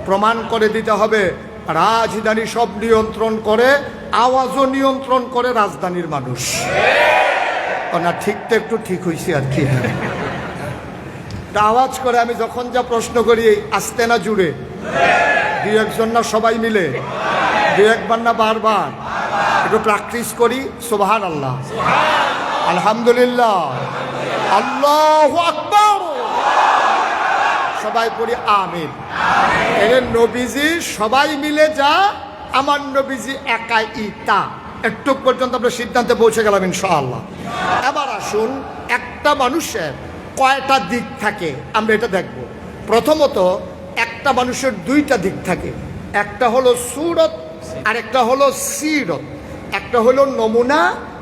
প্রমাণ করে দিতে হবে রাজধানী সব নিয়ন্ত্রণ করে, আওয়াজও নিয়ন্ত্রণ করে রাজধানীর মানুষ। না ঠিক তো একটু ঠিক হয়েছে আর কি। আওয়াজ করে আমি যখন যা প্রশ্ন করি, আসতে না জুড়ে, দুই একজন না সবাই মিলে, দুই একবার না বারবার, একটু প্র্যাকটিস করি। সুবহানাল্লাহ, আলহামদুলিল্লাহ, আল্লাহু আকবার, সবাই পড়ি আমিন। এর নবীজি সবাই মিলে যা, আমার নবীজি একাই তা, একটু পর্যন্ত আমরা সিদ্ধান্তে পৌঁছে গেলাম ইনশাআল্লাহ। এবার আসুন, একটা মানুষের কয়টা দিক থাকে আমরা এটা দেখব। প্রথমত, একটা মানুষের দুইটা দিক থাকে, একটা হলো সুরত আর একটা হলো সিরত, একটা হলো নমুনা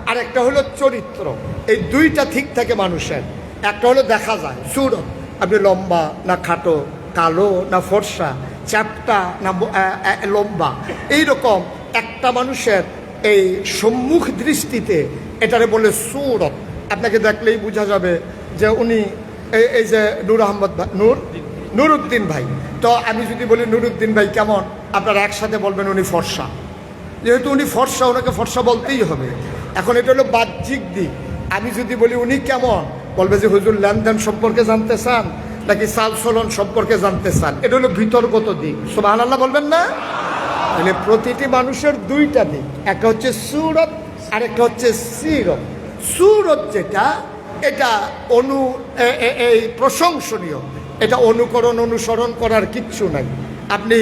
আর একটা হলো চরিত্র। এই দুইটা ঠিক থাকে মানুষের। একটা হলো দেখা যায় সুরত, আপনি লম্বা না খাটো, কালো না ফর্সা, চ্যাপ্টা না লম্বা, এইরকম একটা মানুষের এই সম্মুখ দৃষ্টিতে এটারে বলে সুরত। আপনাকে দেখলেই বোঝা যাবে যে উনি এই যে নূর আহমদ নুরুদ্দিন ভাই। তো আমি যদি বলি নুরুদ্দিন ভাই কেমন, আপনারা একসাথে বলবেন উনি ফর্সা। যেহেতু উনি ফর্সা, ওনাকে ফর্সা বলতেই হবে। এখন এটা হলো বাহ্যিক দিক। আমি যদি বলি উনি কেমন, বলবে যে হুজুর লেনদেন সম্পর্কে জানতে চান নাকি চালচলন সম্পর্কে জানতে চান, এটা হলো ভিতরগত দিক। সুবহানাল্লাহ বলবেন না? তাহলে প্রতিটি মানুষের দুইটা দিক, একটা হচ্ছে সুরত আর একটা হচ্ছে সিরত। সুরত যেটা, এটা এই প্রশংসনীয়, এটা অনুকরণ অনুসরণ করার কিচ্ছু নাই। আপনি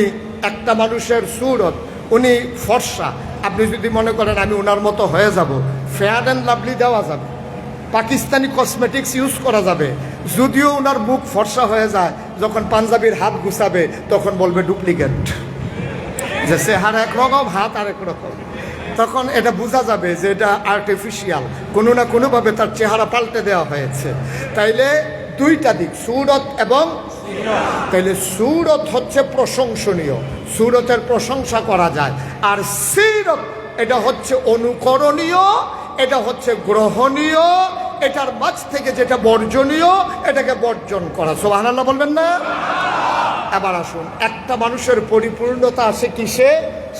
একটা মানুষের সুরত, উনি ফর্সা, আপনি যদি মনে করেন আমি ওনার মতো হয়ে যাব, ফেয়ার অ্যান্ড লাভলি দেওয়া যাবে, পাকিস্তানি কসমেটিক্স ইউজ করা যাবে। যদিও ওনার মুখ ফর্সা হয়ে যায়, যখন পাঞ্জাবির হাত গুছাবে তখন বলবে ডুপ্লিকেট, যে চেহারা একরকম হাত আরেক রকম। তখন এটা বোঝা যাবে যে এটা আর্টিফিশিয়াল, কোনো না কোনোভাবে তার চেহারা পাল্টে দেওয়া হয়েছে। তাইলে দুইটা দিক, সুরত এবং, তাইলে সুরত হচ্ছে প্রশংসনীয়, সুরতের প্রশংসা করা যায়। আর সিরত এটা হচ্ছে অনুকরণীয়, এটা হচ্ছে গ্রহণীয়, এটার মাঝ থেকে যেটা বর্জনীয় এটাকে বর্জন করা। সুবহানাল্লাহ বলবেন না? এবার আসুন, একটা মানুষের পরিপূর্ণতা আসে কিসে?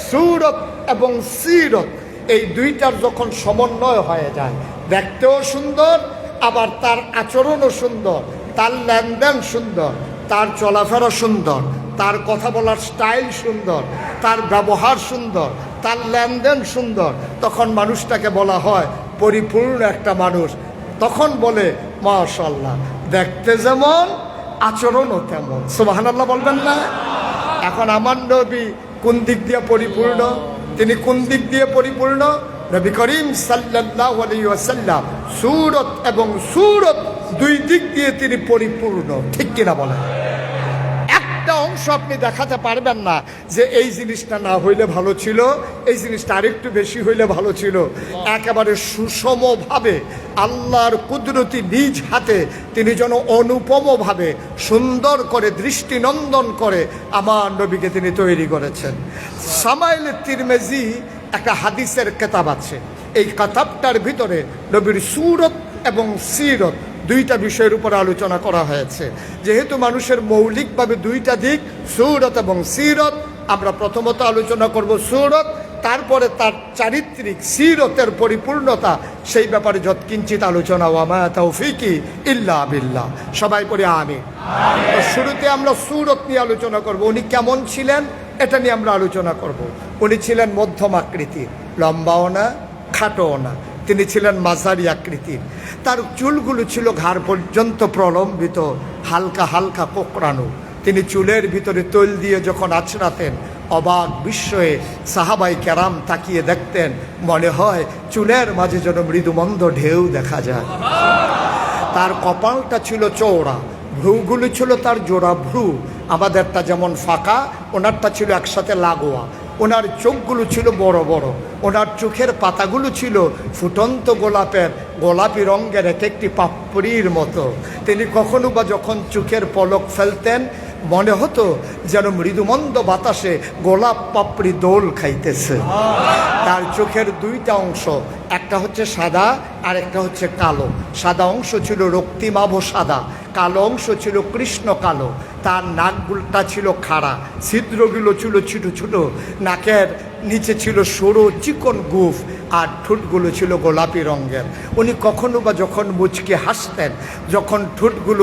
সুরত এবং সিরত, এই দুইটার যখন সমন্বয় হয়ে যায়, দেখতেও সুন্দর, আবার তার আচরণও সুন্দর, তার লেনদেন সুন্দর, তার চলাফেরা সুন্দর, তার কথা বলার স্টাইল সুন্দর, তার ব্যবহার সুন্দর, তার লেনদেন সুন্দর, তখন মানুষটাকে বলা হয় পরিপূর্ণ একটা মানুষ। তখন বলে মাশাআল্লাহ, দেখতে যেমন আচরণও তেমন। সুবহানাল্লাহ বলবেন না? এখন আমার নবী কোন দিক দিয়ে পরিপূর্ণ? তিনি কোন দিক দিয়ে পরিপূর্ণ? নবী করিম সাল্লাল্লাহু আলাইহি ওয়াসাল্লাম সুরত এবং সুরত দুই দিক দিয়ে তিনি পরিপূর্ণ। ঠিক কিনা বলেন? একটা অংশ আপনি দেখাতে পারবেন না যে এই জিনিসটা না হইলে ভালো ছিল, এই জিনিসটা আরেকটু বেশি হইলে ভালো ছিল। একেবারে সুষমভাবে আল্লাহর কুদরতি নিজ হাতে তিনি যেন অনুপমভাবে সুন্দর করে দৃষ্টিনন্দন করে আমার নবীকে তিনি তৈরি করেছেন। সামাইলে তিরমিজি একটা হাদিসের কিতাব আছে, এই কিতাবটার ভিতরে নবীর সুরত এবং সিরত দুইটা বিষয়ের উপরে আলোচনা করা হয়েছে। যেহেতু মানুষের মৌলিকভাবে দুইটা দিক, সুরত এবং সিরত, আমরা প্রথমত আলোচনা করব সুরত, তারপরে তার চারিত্রিক সিরতের পরিপূর্ণতা, সেই ব্যাপারে যৎকিঞ্চিত আলোচনা। ওয়ামা তাওফিকি ইল্লা বিল্লাহ, সবাই পড়ে আমিন। শুরুতে আমরা সুরত নিয়ে আলোচনা করব, উনি কেমন ছিলেন এটা নিয়ে আমরা আলোচনা করব। উনি ছিলেন মধ্যম আকৃতির, লম্বাও না খাটোও না, তিনি ছিলেন মাঝারি আকৃতির। তার চুলগুলো ছিল ঘাড় পর্যন্ত প্রলম্বিত, হালকা হালকা কোঁকড়ানো। তিনি চুলের ভিতরে তৈল দিয়ে যখন আছড়াতেন, অবাক বিস্ময়ে সাহাবাই কেরাম তাকিয়ে দেখতেন, মনে হয় চুলের মাঝে যেন মৃদুমন্দ ঢেউ দেখা যায়। তার কপালটা ছিল চওড়া, ভ্রুগুলো ছিল তার জোড়া ভ্রু, আমাদেরটা যেমন ফাঁকা, ওনারটা ছিল একসাথে লাগোয়া। ওনার চোখগুলো ছিল বড় বড়, ওনার চোখের পাতাগুলো ছিল ফুটন্ত গোলাপি রঙের এক একটি পাপড়ির মতো। তিনি কখনো বা যখন চোখের পলক ফেলতেন, মনে হতো যেন মৃদুমন্দ বাতাসে গোলাপ পাপড়ি দোল খাইতেছে। তার চোখের দুইটা অংশ, একটা হচ্ছে সাদা আর একটা হচ্ছে কালো। সাদা অংশ ছিল রক্তিমাভ সাদা, কালো অংশ ছিল কৃষ্ণ কালো, তার নাকগুলটা ছিল খাড়া, ছিদ্রগুলো ছিল ছোটো ছোটো, নাকের নিচে ছিল সরু চিকন গুফ, আর ঠোঁটগুলো ছিল গোলাপি রঙের। উনি কখনো বা যখন মুচকে হাসতেন, যখন ঠোঁটগুলো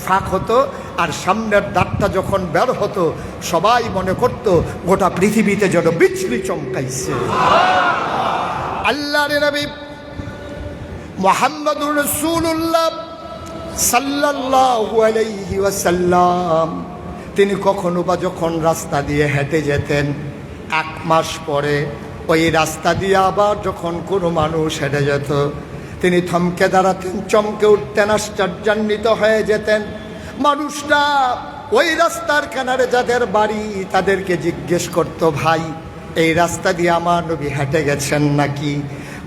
ফাঁক হতো আর সামনের দাঁতটা যখন বের হতো, সবাই মনে করত গোটা পৃথিবীতে যেন বিজলি চমকাইছে। আল্লাহর নবী মুহাম্মদুর রাসূলুল্লাহ সাল্লাল্লাহু আলাইহি ওয়াসাল্লাম তিনি কখনো বা যখন রাস্তা দিয়ে হেঁটে যেতেন, 1 মাস পরে ওই রাস্তা দিয়ে আবার যখন কোনো মানুষ হেঁটে যেত, তিনি থমকে দাঁড়াতেন, চমকে উঠতেন, আশ্চর্যান্বিত হয়ে যেতেন। মানুষটা ওই রাস্তার কিনারে যাদের বাড়ি তাদেরকে জিজ্ঞেস করতো, ভাই এই রাস্তা দিয়ে আমার নবী হেঁটে গেছেন নাকি?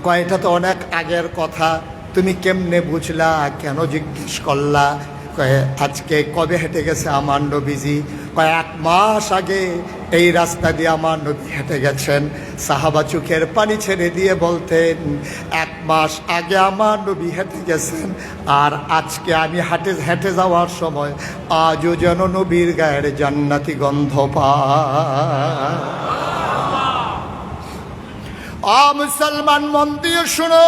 কয়টা তো অনেক আগের কথা, তুমি কেমনে বুঝলা, কেন জিজ্ঞেস করলা? কয়ে আজকে কবে হেঁটে গেছে আমার নবীজি? কয় 1 মাস আগে এই রাস্তা দিয়ে আমার নবী হেঁটে গেছেন। সাহাবা চোখের পানি ছেড়ে দিয়ে বলতেন, 1 মাস আগে আমার নবী হেঁটে গেছেন, আর আজকে আমি হেঁটে যাওয়ার সময় আজও যেন নবীর গায়ের জান্নাতি গন্ধ পায়। মুসলমান মন দিয়ে শুনো,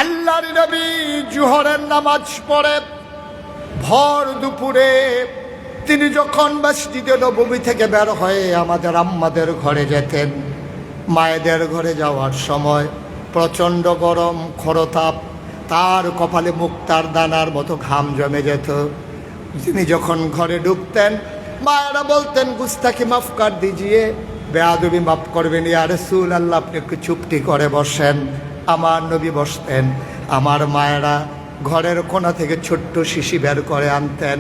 আল্লাহর নবী জোহরের নামাজ পড়ে ভর দুপুরে তিনি যখন মসজিদে নববী থেকে বের হয়ে আমাদের আম্মাদের ঘরে যেতেন, মায়েদের ঘরে যাওয়ার সময় প্রচণ্ড গরম খরতাপ, তার কপালে মুক্তার দানার মতো ঘাম জমে যেত। তিনি যখন ঘরে ঢুকতেন, মায়েরা বলতেন, গুস্তাখি মাফ কর দিজিয়ে, বেয়াদবি মাফ করবেন ইয়া রাসূলুল্লাহ, আপনি একটু চুপটি করে বসেন। আমার নবী বসতেন, আমার মায়েরা ঘরের কোণা থেকে ছোট্ট শিশি বের করে আনতেন,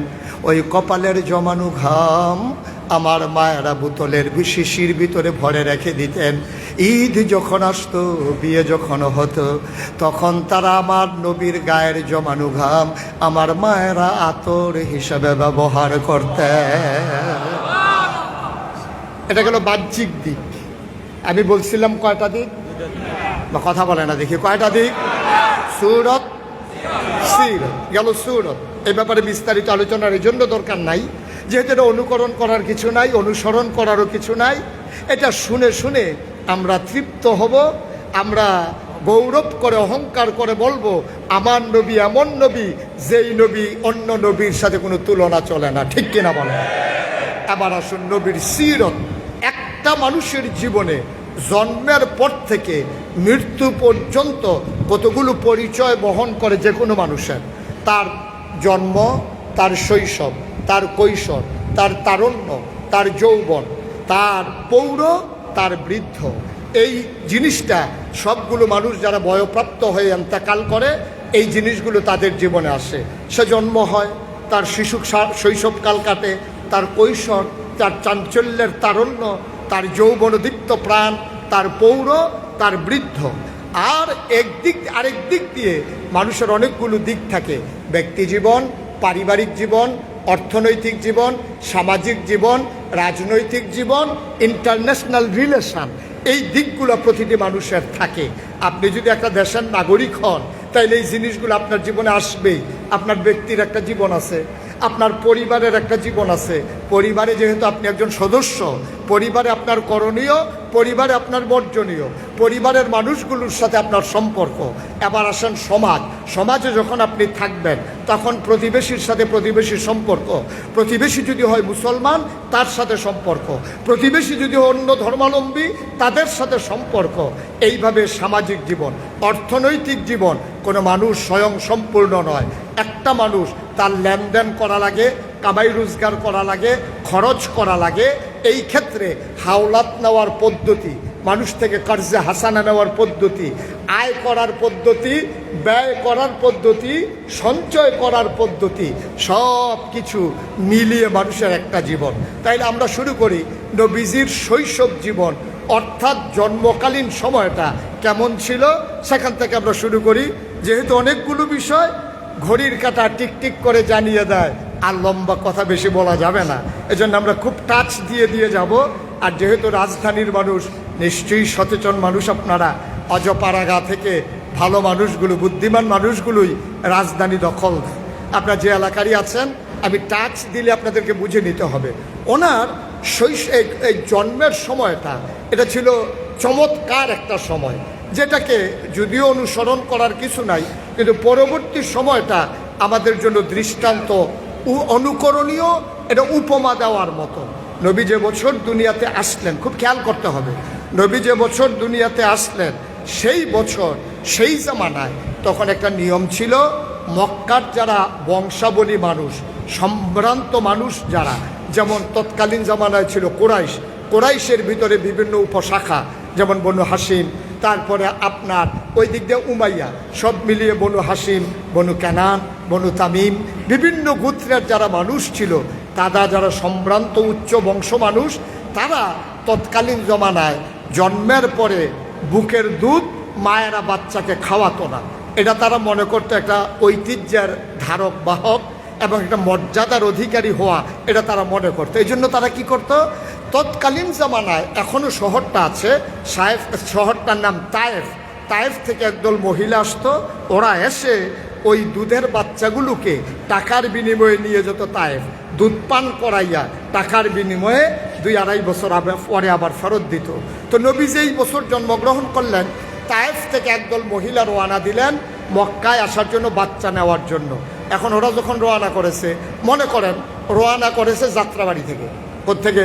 ওই কপালের জমানো ঘাম আমার মায়েরা বোতলের শিশির ভিতরে ভরে রেখে দিতেন। ঈদ যখন আসতো, বিয়ে যখন হতো, তখন তারা আমার নবীর গায়ের জমানো ঘাম আমার মায়েরা আতর হিসাবে ব্যবহার করতেন। এটা গেল বাহ্যিক দিক। আমি বলছিলাম কয়টা দিক, বা কথা বলে না দেখি, কয়টা দিক? সূরত সিরত গেল, সূরত। এই ব্যাপারে বিস্তারিত আলোচনার এই জন্য দরকার নাই, যেহেতু এটা অনুকরণ করার কিছু নাই, অনুসরণ করারও কিছু নাই। এটা শুনে শুনে আমরা তৃপ্ত হব, আমরা গৌরব করে অহংকার করে বলবো, আমার নবী এমন নবী যেই নবী অন্য নবীর সাথে কোনো তুলনা চলে না। ঠিক কিনা বলে? এবার আসুন নবীর সিরত। একটা মানুষের জীবনে জন্মের পর থেকে মৃত্যু পর্যন্ত কতগুলো পরিচয় বহন করে যে কোনো মানুষের। তার জন্ম, তার শৈশব, তার কৈশোর, তার তারুণ্য, তার যৌবন, তার পৌর, তার বৃদ্ধ। এই জিনিসটা সবগুলো মানুষ যারা বয়প্রাপ্ত হয়ে ইন্তেকাল করে, এই জিনিসগুলো তাদের জীবনে আসে। সে জন্ম হয়, তার শিশু শৈশবকাল কাটে, তার কৈশোর, তার চাঞ্চল্যের তারুণ্য, তার যৌবনদীপ্ত প্রাণ, তার পৌর, তার বৃদ্ধ। আর আরেক দিক দিয়ে মানুষের অনেকগুলো দিক থাকে, ব্যক্তি জীবন, পারিবারিক জীবন, অর্থনৈতিক জীবন, সামাজিক জীবন, রাজনৈতিক জীবন, ইন্টারন্যাশনাল রিলেশন। এই দিকগুলো প্রতিটি মানুষের থাকে। আপনি যদি একটা দেশের নাগরিক হন, তাইলে এই জিনিসগুলো আপনার জীবনে আসবেই। আপনার ব্যক্তির একটা জীবন আছে, আপনার পরিবারের একটা জীবন আছে। পরিবারে যেহেতু আপনি একজন সদস্য, পরিবারে আপনার করণীয়, পরিবারে আপনার বর্জনীয়, পরিবারের মানুষগুলোর সাথে আপনার সম্পর্ক। এবার আসেন সমাজ। সমাজে যখন আপনি থাকবেন, তখন প্রতিবেশীর সাথে প্রতিবেশীর সম্পর্ক। প্রতিবেশী যদি হয় মুসলমান, তার সাথে সম্পর্ক। প্রতিবেশী যদি অন্য ধর্মাবলম্বী, তাদের সাথে সম্পর্ক। এইভাবে সামাজিক জীবন, অর্থনৈতিক জীবন। কোনো মানুষ স্বয়ং সম্পূর্ণ নয়। একটা মানুষ তার লেনদেন করা লাগে, কামাই রোজগার করা লাগে, খরচ করা লাগে। এই ক্ষেত্রে হাওলাত নেওয়ার পদ্ধতি, মানুষ থেকে কর্জে হাসানা নেওয়ার পদ্ধতি, আয় করার পদ্ধতি, ব্যয় করার পদ্ধতি, সঞ্চয় করার পদ্ধতি, সব কিছু মিলিয়ে মানুষের একটা জীবন। তাইলে আমরা শুরু করি নবীজির শৈশব জীবন, অর্থাৎ জন্মকালীন সময়টা কেমন ছিল, সেখান থেকে আমরা শুরু করি। যেহেতু অনেকগুলো বিষয় ঘড়ির কাঁটা টিকটিক করে জানিয়ে দেয়, আর লম্বা কথা বেশি বলা যাবে না, এজন্য আমরা খুব টাচ দিয়ে যাব। আর যেহেতু রাজধানীর মানুষ, নিশ্চয়ই সচেতন মানুষ আপনারা, অজপাড়াগা থেকে ভালো মানুষগুলো, বুদ্ধিমান মানুষগুলোই রাজধানী দখল দেয়। আপনার যে এলাকারই আছেন, আমি টাচ দিলে আপনাদেরকে বুঝে নিতে হবে। ওনার এই জন্মের সময়টা এটা ছিল চমৎকার একটা সময়, যেটাকে যদিও অনুসরণ করার কিছু নাই, কিন্তু পরবর্তী সময়টা আমাদের জন্য দৃষ্টান্ত, অনুকরণীয়, এটা উপমা দেওয়ার মতো। নবী যে বছর দুনিয়াতে আসলেন, খুব খেয়াল করতে হবে, নবী যে বছর দুনিয়াতে আসলেন সেই বছর সেই জামানায় তখন একটা নিয়ম ছিল, মক্কার যারা বংশাবলী মানুষ, সম্ভ্রান্ত মানুষ যারা, যেমন তৎকালীন জামানায় ছিল কোরাইশের ভিতরে বিভিন্ন উপশাখা, যেমন বনু হাসিম, তারপরে আপনার ওই দিক দিয়ে উমাইয়া, সব মিলিয়ে বনু হাসিম, বনু কানান, বনু তামিম, বিভিন্ন গোত্রের যারা মানুষ ছিল, তারা যারা সম্ভ্রান্ত উচ্চ বংশ মানুষ, তারা তৎকালীন জমানায় জন্মের পরে বুকের দুধ মায়েরা বাচ্চাকে খাওয়াতো না। এটা তারা মনে করতো একটা ঐতিহ্যের ধারক বাহক এবং একটা মর্যাদার অধিকারী হওয়া, এটা তারা মনে করতো। এই জন্য তারা কি করতো, তৎকালীন জামানায় এখনও শহরটা আছে, শহরটার নাম তায়েফ থেকে একদল মহিলা আসতো, ওরা এসে ওই দুধের বাচ্চাগুলোকে টাকার বিনিময়ে নিয়ে যেত তায়েফ, দুধ পান করাইয়া টাকার বিনিময়ে 2-2.5 বছর পরে আবার ফেরত দিত। তো নবী যেই বছর জন্মগ্রহণ করলেন, তায়েফ থেকে একদল মহিলা রওনা দিলেন মক্কায় আসার জন্য, বাচ্চা নেওয়ার জন্য। এখন ওরা যখন রওনা করেছে, মনে করেন রওনা করেছে যাত্রাবাড়ি থেকে। কোত্থেকে?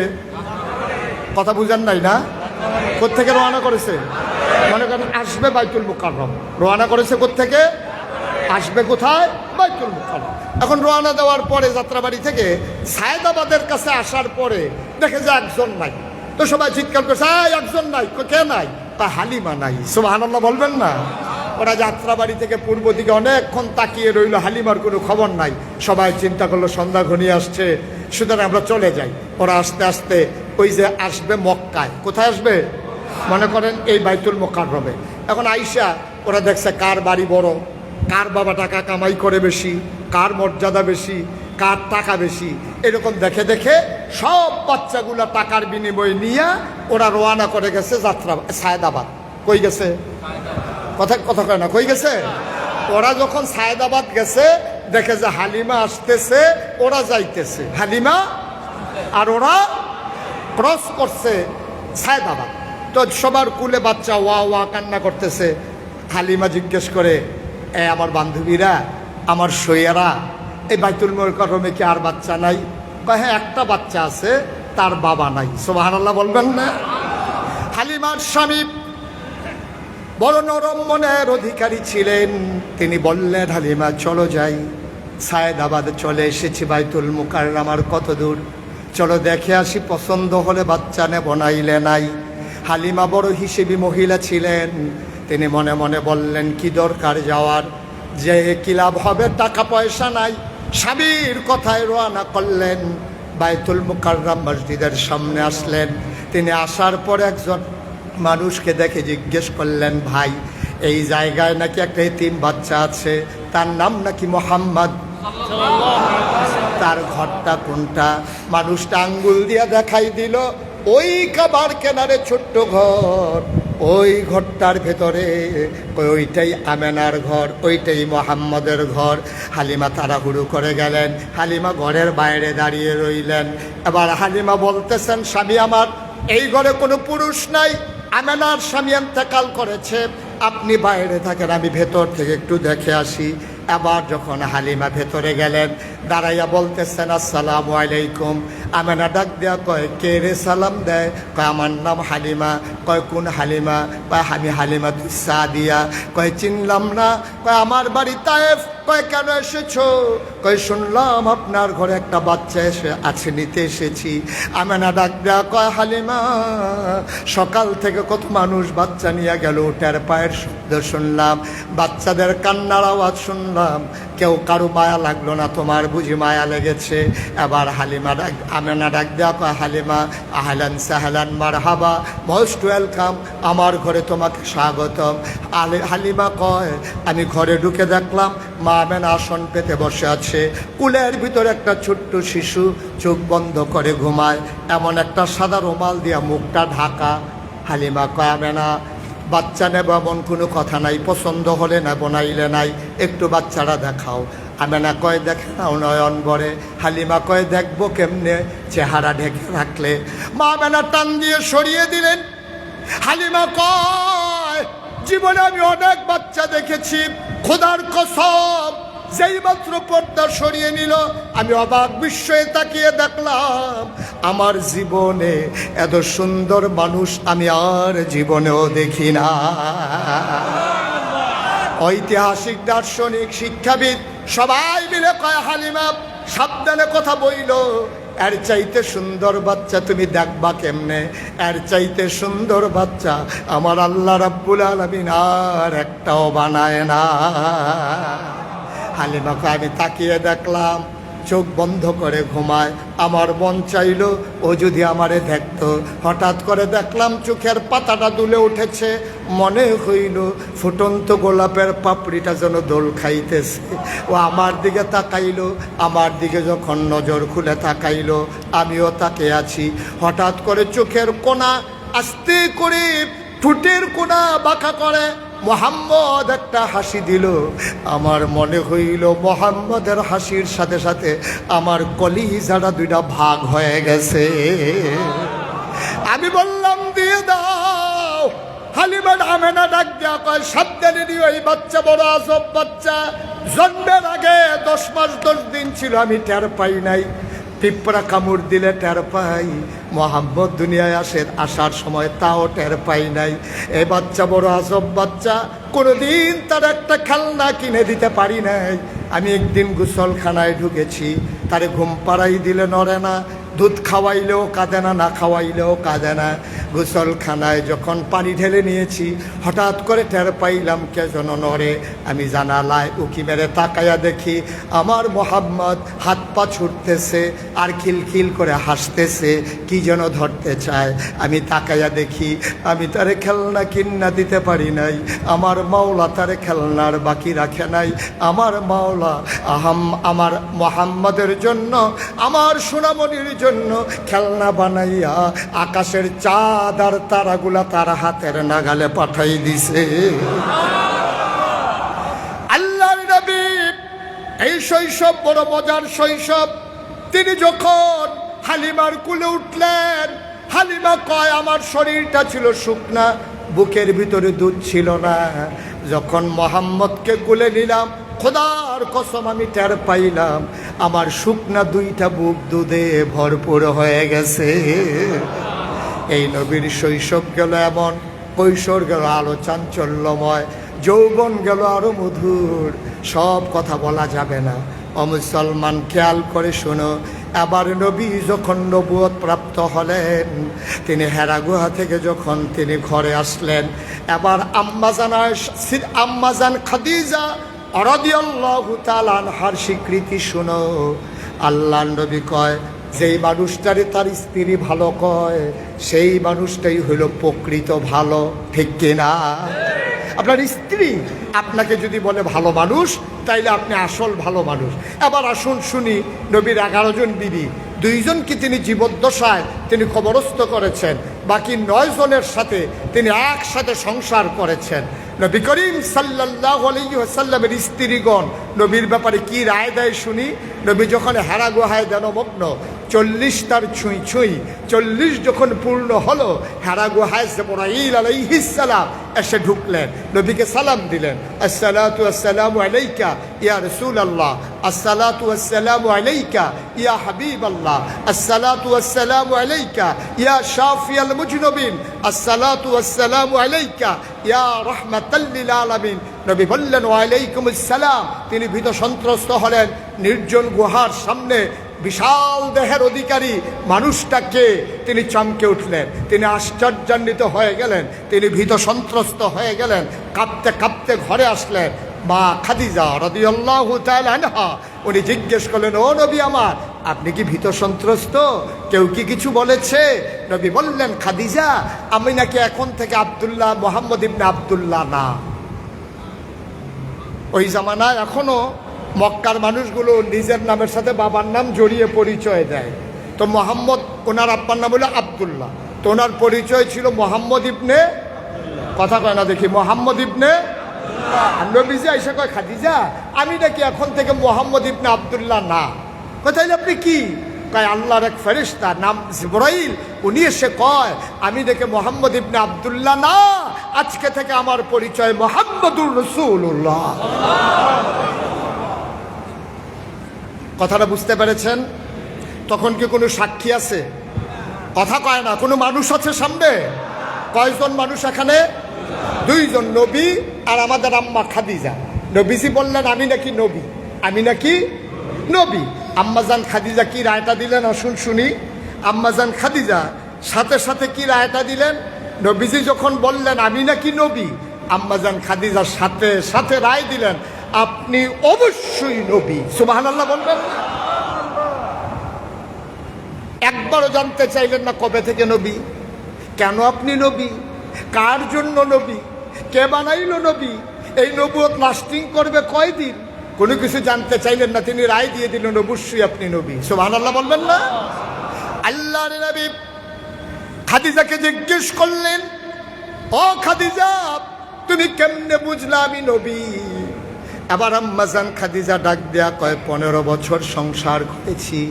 কথা বুঝেন নাই না? কোত্থেকে রওনা করেছে? মনে করেন আসবে বাইতুল মুকাররম, রওনা করেছে কোত্থেকে? আসবে কোথায়? বাইতুল মুকাররম। এখন রওনা দেওয়ার পরে যাত্রাবাড়ি থেকে সায়েদাবাদের কাছে আসার পরে দেখে যে একজন নাই। তো সবাই চিৎকার করছে, একজন নাই। কে নাই? তা হালিমা নাই। সুবহানাল্লাহ বলবেন না? ওরা যাত্রাবাড়ি থেকে পূর্ব দিকে অনেকক্ষণ তাকিয়ে রইল, হালিমার কোনো খবর নাই। সবাই চিন্তা করলো সন্ধ্যা ঘনিয়ে আসছে, সুতরাং আমরা চলে যাই। ওরা আস্তে আস্তে ওই যে আসবে মক্কায়, কোথায় আসবে? মনে করেন এই বাইতুল মুকাররমে। এখন আইসা ওরা দেখছে কার বাড়ি বড়, কার বাবা টাকা কামাই করে বেশি, কার মর্যাদা বেশি, কার টাকা বেশি, এরকম দেখে দেখে সব বাচ্চাগুলা টাকার বিনিময়ে নিয়ে ওরা রওনা করে গেছে সায়েদাবাদ। কই গেছে? কথা কয় না, কই গেছে? ওরা যখন সায়েদাবাদ গেছে, দেখে যে হালিমা আসতেছে, ওরা যাইতেছে, হালিমা আর ওরা ক্রস করছে সায়েদাবাদ। তো সবার কুলে বাচ্চা ওয়া ওয়া কান্না করতেছে। হালিমা জিজ্ঞেস করে, আমার বান্ধবীরা, আমার সৈয়ারা, এই বাইতুল মুকাররমে কি আর বাচ্চা নাই? কয় হ্যাঁ, একটা বাচ্চা আছে, তার বাবা নাই। সুবহানাল্লাহ বলবেন না? হালিমার স্বামী বড় নরম মনের অধিকারী ছিলেন। তিনি বললেন, হালিমা চলো যাই, সায়েদাবাদ চলে এসেছি, বাইতুল মুকাররম আর কত দূর, চলো দেখে আসি, পছন্দ হলে বাচ্চা নেব, নাইলে নাই। হালিমা বড় হিসেবি মহিলা ছিলেন, তিনি মনে মনে বললেন, কি দরকার যাওয়ার, যে কি লাভ হবে, টাকা পয়সা নাই। স্বামীর কথায় রওনা করলেন, বাইতুল মুকাররম মসজিদের সামনে আসলেন। তিনি আসার পর একজন মানুষকে দেখে জিজ্ঞেস করলেন, ভাই এই জায়গায় নাকি একটা এতিম বাচ্চা আছে, তার নাম নাকি মোহাম্মদ, তার ঘরটা কোনটা? মানুষটা আঙ্গুল দিয়ে দেখাই দিল, ওই কাবার কেনারে ছোট্ট ঘর, ওই ঘরটার ভেতরে, ওইটাই আমেনার ঘর, ওইটাই মোহাম্মদের ঘর। হালিমা তাড়াহুড়ো করে গেলেন, হালিমা ঘরের বাইরে দাঁড়িয়ে রইলেন। এবার হালিমা বলতেছেন, স্বামী আমার, এই ঘরে কোনো পুরুষ নাই, আমেনার স্বামী ইন্তেকাল করেছে, আপনি বাইরে থাকেন, আমি ভেতর থেকে একটু দেখে আসি। আবার যখন হালিমা ভেতরে গেলেন, দাঁড়াইয়া বলতেছেন, আসসালামু আলাইকুম। আমেনা ডাক দেয়া কয়, কে রে সালাম দেয়? কয় আমার নাম হালিমা। কয় কোন হালিমা? কয় আমি হালিমা সাদিয়া। কয় চিনলাম না। কয় আমার বাড়ি তায়েফ। কয় কেন এসেছো? কয় শুনলাম আপনার ঘরে একটা বাচ্চা আছে, নিতে এসেছি। আমেনা ডাক দেয়া কয়, হালিমা সকাল থেকে কত মানুষ বাচ্চা নিয়ে গেল, ওটার পায়ের শব্দ শুনলাম, বাচ্চাদের কান্নার আওয়াজ শুনলাম, কেউ কারো মায়া লাগলো না, তোমার বুঝি মায়া লেগেছে। এবার হালিমা ডাক, আমেনা ডাক দেওয়া কয়, হালিমা আহলান সাহলান মারহাবা, মোস্ট ওয়েলকাম, আমার ঘরে তোমাকে স্বাগতম। হালিমা কয়, আমি ঘরে ঢুকে দেখলাম মা আমেনা আসন পেতে বসে আছে, কুলের ভিতরে একটা ছোট্ট শিশু চোখ বন্ধ করে ঘুমায়, এমন একটা সাদা রুমাল দিয়া মুখটা ঢাকা। হালিমা কয়, আমেনা বাচ্চা নেব এমন কোনো কথা নাই, পছন্দ হলে নেব, নাইলে নাই, একটু বাচ্চারা দেখাও। আমেনা কয় দেখে না নয়ন ভরে, হালিমা কয় দেখবো কেমনে চেহারা ঢেকে রাখলে। মা আমেনা টান দিয়ে সরিয়ে দিলেন। হালিমা কয় জীবনে আমি অনেক বাচ্চা দেখেছি, খোদার কসম যেই মাত্র পর্দা সরিয়ে নিল আমি অবাক বিস্ময়ে তাকিয়ে দেখলাম আমার জীবনে এত সুন্দর মানুষ আমি আর জীবনেও দেখি না। ঐতিহাসিক, দার্শনিক, শিক্ষাবিদ সবাই মিলে কয় হালিমা সাবধানে কথা বইল, এর চাইতে সুন্দর বাচ্চা তুমি দেখবা কেমনে, এর চাইতে সুন্দর বাচ্চা আমার আল্লাহ রাব্বুল আলামিন আর একটাও বানায় না। হালিমাকে আমি তাকিয়ে দেখলাম, চোখ বন্ধ করে ঘুমায়। আমার মন চাইল ও যদি আমারে দেখতো। হঠাৎ করে দেখলাম চোখের পাতাটা দুলে উঠেছে, মনে হইল ফুটন্ত গোলাপের পাপড়িটা যেন দোল খাইতেছে। ও আমার দিকে তাকাইল, আমার দিকে যখন নজর খুলে তাকাইল আমিও তাকে আছি। হঠাৎ করে চোখের কোণা আস্তে করে ঠোঁটের কোণা বাঁকা করে মোহাম্মদ একটা হাসি দিল। আমার মনে হইল মোহাম্মদের হাসির সাথে সাথে আমার কলিজাটা দুইটা ভাগ হয়ে গেছে। আমি বললাম দিয়ে দাও। হালিমা আমেনা ডাক দেয়া কয় সাবধানে নিও, এই বাচ্চা বড় আজব বাচ্চা। জন্মের আগে 10 মাস 10 দিন ছিল আমি টের পাই নাই, পিঁপড়া কামড় দিলে টের পাই, মোহাম্মদ দুনিয়ায় আসার সময় তাও টের পাই নাই। এই বাচ্চা বড় আজব বাচ্চা, কোনোদিন তার একটা খেলনা কিনে দিতে পারি নাই। আমি একদিন গোসলখানায় ঢুকেছি, তারে ঘুম পাড়াই দিলে নড়ে না, দুধ খাওয়াইলেও কাঁদে না, না খাওয়াইলেও কাঁদে না। গোসলখানায় যখন পানি ঢেলে নিয়েছি হঠাৎ করে টের পাইলাম কে যেন নড়ে। আমি জানালায় উকি মেরে তাকায়া দেখি আমার মোহাম্মদ হাত পা ছুটতেছে আর খিলখিল করে হাসতেছে, কি যেন ধরতে চায়। আমি তাকায়া দেখি আমি তারে খেলনা কিনা দিতে পারি নাই, আমার মাওলা তারে খেলনার বাকি রাখে নাই। আমার মাওলা আমার মোহাম্মদের জন্য, আমার সোনামণির জন্য খেলনা বানাইয়া আকাশের চাঁদ আর তারাগুলা তার হাতের নাগালে পাঠাই দিছে। আল্লাহর নবী এই শৈশব বড় মজার শৈশব। তিনি যখন হালিমার কুলে উঠলেন, হালিমা কয় আমার শরীরটা ছিল শুকনা, বুকের ভিতরে দুধ ছিল না। যখন মোহাম্মদকে কুলে নিলাম খোদার কসম আমি টের পাইলাম আমার শুকনা দুইটা বুক দুধে ভরপুর হয়ে গেছে। এই নবীর শৈশব গেল এমন, কৈশোর গেল আলো চাঞ্চল্যময়, যৌবন গেল আরো মধুর। সব কথা বলা যাবে না। অমুসলমান খেয়াল করে শোনো, আবার নবী যখন নবুয়ত প্রাপ্ত হলেন, তিনি হেরা গুহা থেকে যখন তিনি ঘরে আসলেন, এবার আম্মাজান খাদিজা রাদিয়াল্লাহু তাআলা আনহার স্বীকৃতি শোনো। আল্লাহর নবী কয় যেই মানুষটারে তার স্ত্রী ভালো কয় সেই মানুষটাই হইল প্রকৃত ভালো, ঠিক কিনা? আপনার স্ত্রী আপনাকে যদি বলে ভালো মানুষ, তাইলে আপনি আসল ভালো মানুষ। এবার আসুন শুনি নবীর 11 জন বিবি, 2 জনকে তিনি জীবদ্দশায় তিনি কবরস্থ করেছেন, বাকি 9 জনের সাথে তিনি একসাথে সংসার করেছেন। নবী করিম সাল্লাল্লাহু আলাইহি ওয়াসাল্লামের স্ত্রীগণ নবীর ব্যাপারে কি রায় দেয় শুনি। নবী যখন হেরা গুহায় ধ্যানমগ্ন, 40 তার ছুঁই ছুঁই 40 যখন পূর্ণ হলো, হেরা গুহায় জিবরাইল আলাইহিস সালাম এসে ঢুকলেন, নবীকে সালাম দিলেন, আসসালাতু ওয়াসসালামু আলাইকা ইয়া রাসূলুল্লাহ, আসসালাতু ওয়াসসালামু আলাইকা ইয়া হাবিবাল্লাহ, আসসালাতু ওয়াসসালামু আলাইকা ইয়া শাফিয়াল মুজনিবিন, আসসালাতু ওয়াসসালামু আলাইকা ইয়া রাহমাতাল লিল আলামিন। নবী বললেন ওয়া আলাইকুমুস সালাম। তিনি ভীত সন্ত্রস্ত হলেন। নির্জন গুহার সামনে বিশাল দেহের অধিকারী মানুষটাকে তিনি চমকে উঠলেন, তিনি আশ্চর্যান্বিত হয়ে গেলেন, তিনি ভীত সন্ত্রস্ত হয়ে গেলেন, কাঁপতে কাঁপতে ঘরে আসলেন। মা খাদিজা রাদিয়াল্লাহু তাআলা আনহা উনি জিজ্ঞেস করলেন, ও নবী আমার, আপনি কি ভীত সন্ত্রস্ত? কেউ কি কিছু বলেছে? নবী বললেন, খাদিজা আমি নাকি এখন থেকে আব্দুল্লাহ, মোহাম্মদ ইবনে আব্দুল্লাহ না। ওই জামানায় এখনো মক্কার মানুষগুলো নিজের নামের সাথে বাবার নাম জড়িয়ে পরিচয় দেয়। তো মোহাম্মদ, ওনার আব্বার নাম হলো আব্দুল্লাহ, তো ওনার পরিচয় ছিল মোহাম্মদ ইবনে, কথা কয় না দেখি, মোহাম্মদ ইবনে আর নবীজি আইসা কয়, খাদিজা আমি নাকি এখন থেকে মোহাম্মদ ইবনে আব্দুল্লাহ না। তাইলে আপনি কি? কয় আল্লাহর এক ফেরেশতা নাম জিবরাইল, উনি এসে কয় আমি নাকি মোহাম্মদ ইবনে আব্দুল্লাহ না, আজকে থেকে আমার পরিচয় মুহাম্মদুর রাসূলুল্লাহ। কথাটা বুঝতে পেরেছেন? তখন কি কোনো সাক্ষী আছে? কথা কয় না। কোনো মানুষ আছে সামনে? কয়জন মানুষ এখানে? দুইজন, নবী আর আমাদের আম্মা খাদিজা। নবীজি বললেন আমি নাকি নবী, আমি নাকি নবী। আম্মাজান খাদিজা কি রায়টা দিলেন আসুন শুনি। আম্মাজান খাদিজা সাথে সাথে কি রায়টা দিলেন? নবীজি যখন বললেন আমি নাকি নবী, আম্মাজান খাদিজার সাথে সাথে রায় দিলেন আপনি অবশ্যই নবী। সুবহানাল্লাহ বলবেন না? একবারও জানতে চাইলেন না কবে থেকে নবী, কেন আপনি নবী, কার জন্য নবী, কে বানাইলো নবী, এই নবুয়ত লাস্টিং করবে কয়দিন, কোনো কিছু জানতে চাইলেন না। তিনি রায় দিয়ে দিলেন অবশ্যই আপনি নবী। সুবহানাল্লাহ বলবেন না? আল্লাহর নবী খাদিজাকে জিজ্ঞেস করলেন, ও খাদিজা তুমি কেমনে বুঝলা আমি নবী? এবার আম্মাজান খাদিজা ডাক দেয়া কয় 15 বছর সংসার করেছি,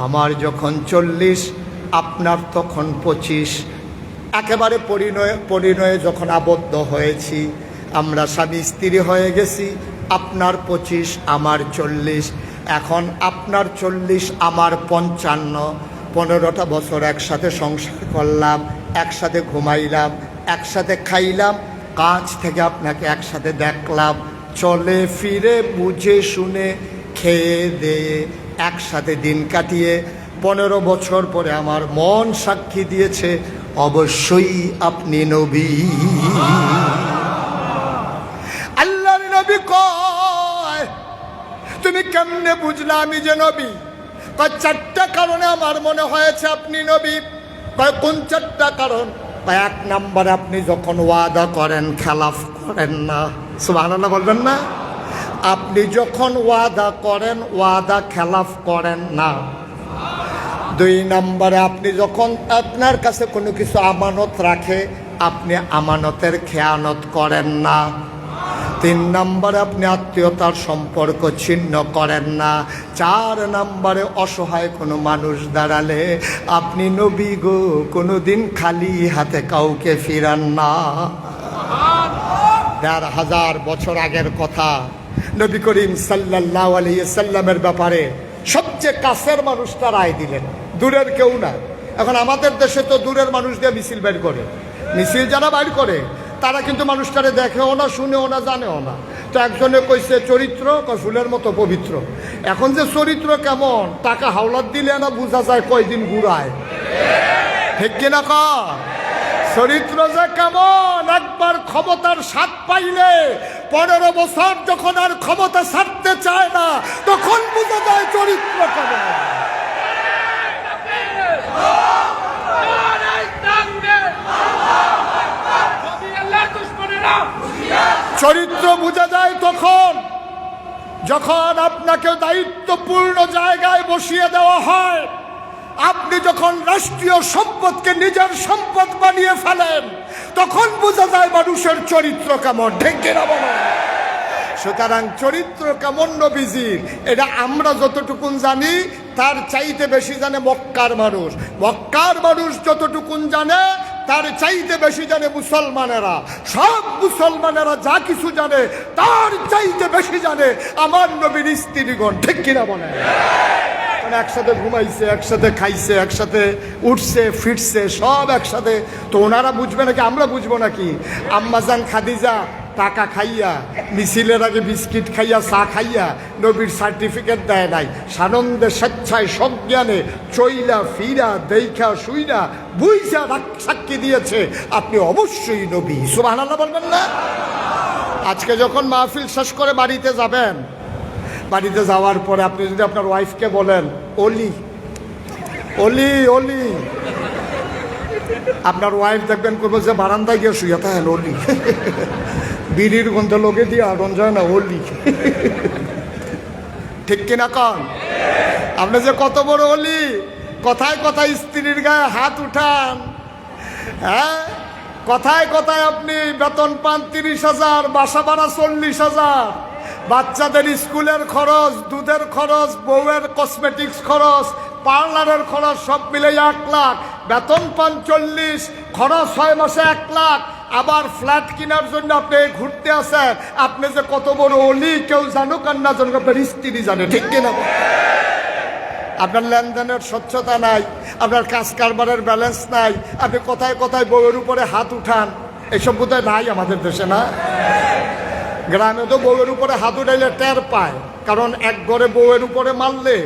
আমার যখন 40 আপনার তখন 25, একেবারে পরিণয়ে যখন আবদ্ধ হয়েছি, আমরা স্বামী স্ত্রী হয়ে গেছি, আপনার 25 আমার 40, এখন আপনার 40 আমার 55, 15টা বছর একসাথে সংসার করলাম, একসাথে ঘুমাইলাম, একসাথে খাইলাম, কাছ থেকে আপনাকে একসাথে দেখলাম, চলে ফিরে বুঝে শুনে খেয়ে দেয়ে একসাথে দিন কাটিয়ে 15 বছর পরে আমার মন সাক্ষী দিয়েছে অবশ্যই আপনি নবী। আল্লাহর নবী কয় তুমি কেমনে বুঝলা আমি যে নবী? কয় 4টা কারণে আমার মনে হয়েছে আপনি নবী। কয় কোন 4টা কারণ? কয় 1 নম্বরে আপনি যখন ওয়াদা করেন খেলাফ করেন না। সুবহানাল্লাহ বলবেন না? আপনি যখন ওয়াদা করেন ওয়াদা খেলাফ করেন না। 2 নম্বরে আপনি যখন আপনার কাছে কোনো কিছু আমানত রাখে আপনি আমানতের খেয়ানত করেন না। 3 নম্বরে আপনি আত্মীয়তার সম্পর্ক ছিন্ন করেন না। 4 নম্বরে অসহায় কোনো মানুষ দাঁড়ালে আপনি নবী গো কোনোদিন খালি হাতে কাউকে ফিরান না। 1500 বছর আগের কথা, নবী করিম সাল্লাল্লাহু আলাইহি সাল্লামের ব্যাপারে সবচেয়ে কাছের মানুষটা রায় দিলেন, দূরের কেউ না। এখন আমাদের দেশে তো দূরের মানুষ দিয়ে মিছিল বের করে, মিছিল যারা বাইর করে তারা কিন্তু মানুষটারে দেখেও না, শুনেও না, জানেও না। তো একজনে কইছে চরিত্র ফুলের মতো পবিত্র। এখন যে চরিত্র কেমন, টাকা হাওলাত দিলে না বোঝা যায় কয়দিন ঘুরায়, ঠিক কিনা কর? চরিত্র যে কেমন, একবার ক্ষমতার স্বাদ পাইলে 15 বছর যখন আর ক্ষমতা ছাড়তে চায় না তখন বোঝা যায় চরিত্র কেমন। চরিত্র বোঝা যায় তখন যখন আপনাকে দায়িত্বপূর্ণ জায়গায় বসিয়ে দেওয়া হয়, আপনি যখন রাষ্ট্রীয় সম্পদকে নিজের সম্পদ বানিয়ে ফেলেন তখন বোঝা যায় মানুষের চরিত্র কেমন, ঠিক কিনা বলেন? সুতরাং চরিত্র কেমন নবীজির এটা আমরা যতটুকুন জানি তার চাইতে বেশি জানে মক্কার মানুষ। মক্কার মানুষ যতটুকুন জানে তার চাইতে বেশি জানে মুসলমানেরা। সব মুসলমানেরা যা কিছু জানে তার চাইতে বেশি জানে আমার নবীর স্ত্রীগণ, ঠিক কিনা বলেন? একসাথে ঘুমাইছে, একসাথে খাইছে, একসাথে উঠছে ফিরছে, সব একসাথে। তো ওনারা বুঝবে নাকি আমরা বুঝবো নাকি? আম্মাজান খাদিজা টাকা খাইয়া, মিছিলের আগে বিস্কিট খাইয়া, চা খাইয়া নবীর সার্টিফিকেট দেয় নাই, সানন্দে স্বেচ্ছায় সজ্ঞানে চইলা ফিরা দেখা শুইরা বুঝা সাক্ষী দিয়েছে আপনি অবশ্যই নবী। সুবহানাল্লাহ বলবেন না? আজকে যখন মাহফিল শেষ করে বাড়িতে যাবেন, বাড়িতে যাওয়ার পরে আপনি যদি আপনার ওয়াইফকে বলেন অলি অলি অলি, আপনার ওয়াইফ দেখবেন করবো যে বারান্দায় গিয়ে শুয়ে থাকেন অলি, বিড়ির গন্ধ লোকে দিয়ে আড়ন যায় না অলি, ঠিক কিনা কন? আপনি যে কত বড় অলি, কথায় কথায় স্ত্রীর গায়ে হাত উঠান, হ্যাঁ কথায় কথায় আপনি বেতন পান 30,000, বাসা ভাড়া 40,000, বাচ্চাদের স্কুলের খরচ, দুধের খরচ, বউয়ের কসমেটিক্স খরচ, পার্লারের খরচ সব মিলে 1 লাখ, বেতন পান 40, খরচ 6 মাসে 1 লাখ, আবার ফ্ল্যাট কেনার জন্য আপনি ঘুরতে আসেন। আপনি যে কত বড় অলি কেউ জানুক আর না জানুক, আপনার স্ত্রী জানে, ঠিক কিনা? আপনার লেনদেনের স্বচ্ছতা নাই, আপনার কাজ কারবারের ব্যালেন্স নাই, আপনি কথায় কথায় বউয়ের উপরে হাত উঠান, এসব বোধহয় নাই আমাদের দেশে, না? গ্রামে তো বউয়ের উপরে হাত উঠাইলে টের পায়, কারণ এক ঘরে বউয়ের উপরে মারলে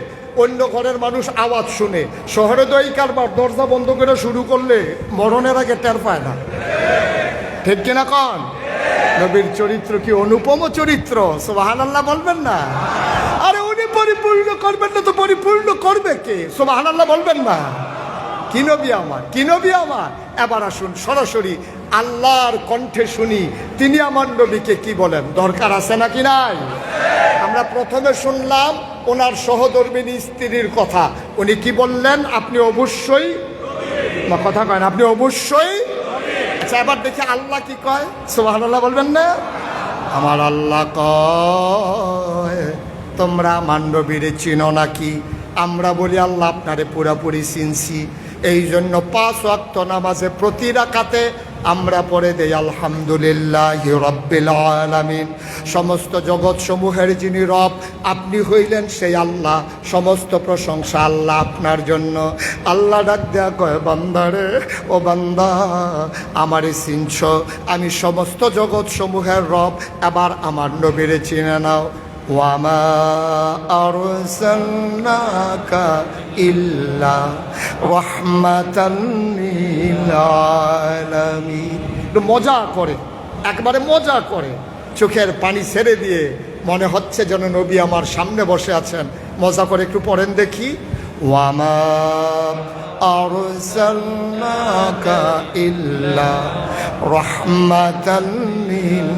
অন্য ঘরের মানুষ আওয়াজ শুনে। শহরে তো এই কারবার দরজা বন্ধ করে শুরু করলে মরণের আগে টের পায় না, ঠিক কিনা কন? নবীর চরিত্র কি অনুপম চরিত্র, সুবহানাল্লাহ বলবেন না? আরে উনি পরিপূর্ণ করবেন না তো পরিপূর্ণ করবে কে? সুবহানাল্লাহ বলবেন না? কি নবী আমার, কি নবী আমার। এবার আসুন সরাসরি আল্লাহর কণ্ঠে শুনি তিনি আমার নবীকে কি বলেন। দরকার আছে নাকি নাই? আমরা প্রথমে শুনলাম ওনার সহধর্মিনী স্ত্রীর কথা, উনি কি বললেন? আপনি অবশ্যই, কথা কয় না, আপনি অবশ্যই। আচ্ছা, এবার দেখি আল্লাহ কি কয়, সুবহানাল্লাহ বলবেন না? আমার আল্লাহ কয় তোমরা আমার নবীরে চিনো নাকি? আমরা বলি আল্লাহ আপনারে পুরাপুরি চিনছি, এই জন্য 5 ওয়াক্ত নামাজে প্রতি রাকাতে আমরা পড়ে দেই আলহামদুলিল্লাহি রাব্বিল আলামিন। সমস্ত জগৎ সমূহের যিনি রব আপনি হইলেন সেই আল্লাহ, সমস্ত প্রশংসা আল্লাহ আপনার জন্য। আল্লাহ ডাক দেয়া কয় বান্দারে, ও বান্দা আমারে চিনছ, আমি সমস্ত জগৎ সমূহের রব, এবার আমার নবীরে চিনে নাও। ওয়ামা আরসালনাকা ইল্লা রাহমাতাল লিল আলামিন। মজা করে, একবারে মজা করে, চোখের পানি ছেড়ে দিয়ে মনে হচ্ছে যেন নবী আমার সামনে বসে আছেন। মজা করে একটু পড়েন দেখি। ওয়ামা আরসালনাকা ইল্লা রাহমাতাল লিল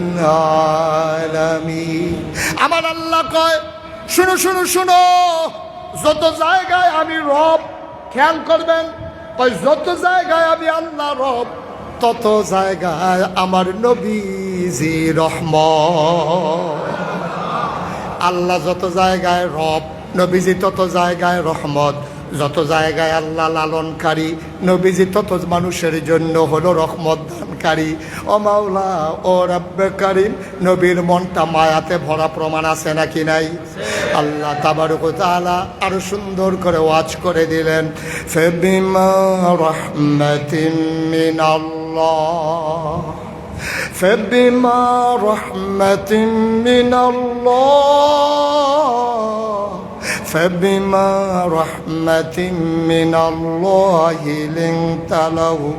আলামিন। আমার আল্লাহ কয় শুনো শুনো শুনো, যত জায়গায় আমি রব, খেয়াল করবেন, কয় যত জায়গায় আমি আল্লাহ রব, তত জায়গায় আমার নবীজি রহমত। আল্লাহ যত জায়গায় রব, নবীজি তত জায়গায় রহমত। যত জায়গায় আল্লাহ লালনকারী, নবীজি তত মানুষের জন্য হলো রহমত দানকারী। ও মাওলা, ও রাব্বে কারীম, নবীর মনটা মায়াতে ভরা প্রমাণ আছে নাকি নাই? আল্লাহ তাবারক ওয়া তাআলা আরো সুন্দর করে ওয়াজ করে দিলেন, ফাবিমা রাহমাতিন মিনাল্লাহ, ফাবিমা রাহমাতিন মিনাল্লাহ, فبما رحمة من الله لنت لهم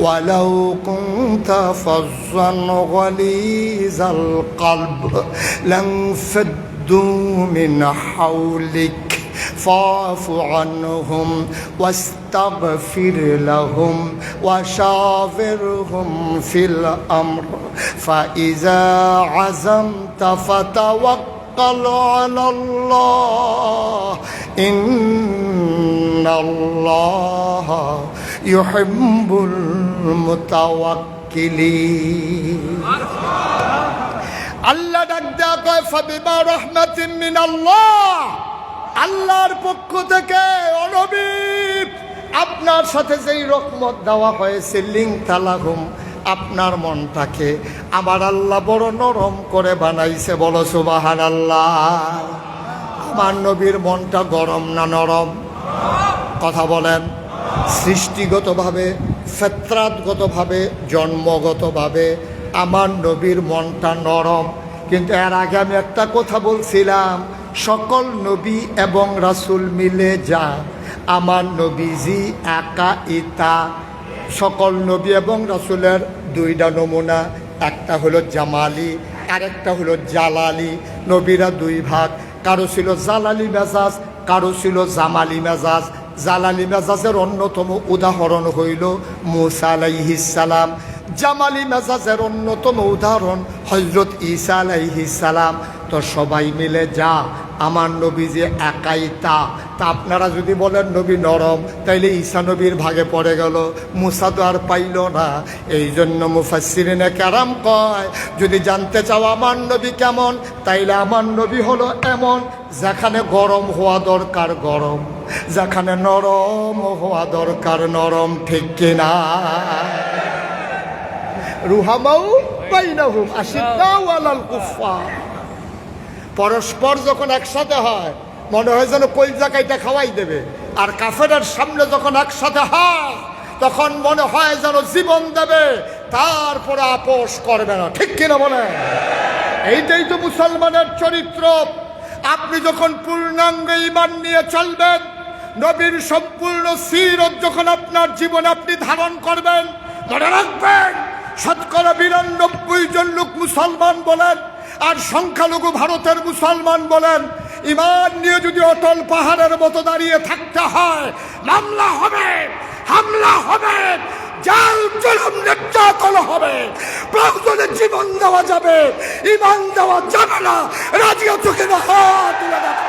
ولو كنت فظا غليظ القلب لانفضوا من حولك فاعف عنهم واستغفر لهم وشاورهم في الأمر فإذا عزمت فتوكل على الله إن الله يحب المتوكلين. আল্লাহ ডাক দেয়া কয় ফাবিমা রাহমাতিন মিনাল্লাহ, আল্লাহর পক্ষ থেকে ও নবী আপনার সাথে যেই রহমত দেওয়া হয়েছে, লিংতা লাহুম, আপনার মনটাকে আমার আল্লাহ বড় নরম করে বানাইছে। বলো সুবহানাল্লাহ। আমার নবীর মনটা গরম না নরম? কথা বলেন। সৃষ্টিগতভাবে, ফিতরাতগতভাবে, জন্মগতভাবে আমার নবীর মনটা নরম। কিন্তু এর আগে আমি একটা কথা বলছিলাম, সকল নবী এবং রাসূল মিলে যা, আমার নবীজি একা ইতা। সকল নবী এবং রাসূলের দুইটা নমুনা, একটা হলো জামালি, আরেকটা হলো জালালি। নবীরা দুই ভাগ, কারো ছিল জালালি মেজাজ, কারো ছিল জামালি মেজাজ। জালালি মেজাজের অন্যতম উদাহরণ হইল মূসা আলাইহিস সালাম। জামালি মেজাজের অন্যতম উদাহরণ হযরত ঈসা আলাইহিস সালাম। তো সবাই মিলে যা, আমার নবী যে একাই তা। তা আপনারা যদি বলেন নবী নরম, তাইলে ঈসা নবীর ভাগে পড়ে গেল, মুসা তো আর পাইল না। এই জন্য মুফাসসিরিনে কেরাম কয়, যদি জানতে চাও আমার নবী কেমন, তাইলে আমার নবী হলো এমন, যেখানে গরম হওয়া দরকার গরম, যেখানে নরম হওয়া দরকার নরম। ঠিক কিনা? রুহামাউ বাইনাহুম আশিদ্দাউ আলাল কুফফার। পরস্পর যখন একসাথে হয় মনে হয় যেন কলিজা কাইটা খাওয়াই দেবে, আর কাফেরের সামনে যখন একসাথে হয় তখন মনে হয় যেন জীবন দেবে, তারপরে আপোষ করবে না। ঠিক কিনা বলে? এইটাই তো মুসলমানের চরিত্র। আপনি যখন পূর্ণাঙ্গ ঈমান নিয়ে চলবেন, নবীর সম্পূর্ণ সিরত যখন আপনার জীবনে আপনি ধারণ করবেন, মনে রাখবেন ৯৯ জন লোক মুসলমান বলেন আর সংখ্যালঘু ভারতের মুসলমান বলেন, ঈমান নিয়ে যদি অটল পাহাড়ের মতো দাঁড়িয়ে থাকতে হয়, মামলা হবে, হামলা হবে, জাল জুলুম নির্যাতন হবে, প্রয়োজনে জীবন দেওয়া যাবে, ঈমান দেওয়া যাবে না। রাজি আছো কিনা? হাত তুলে দেখা।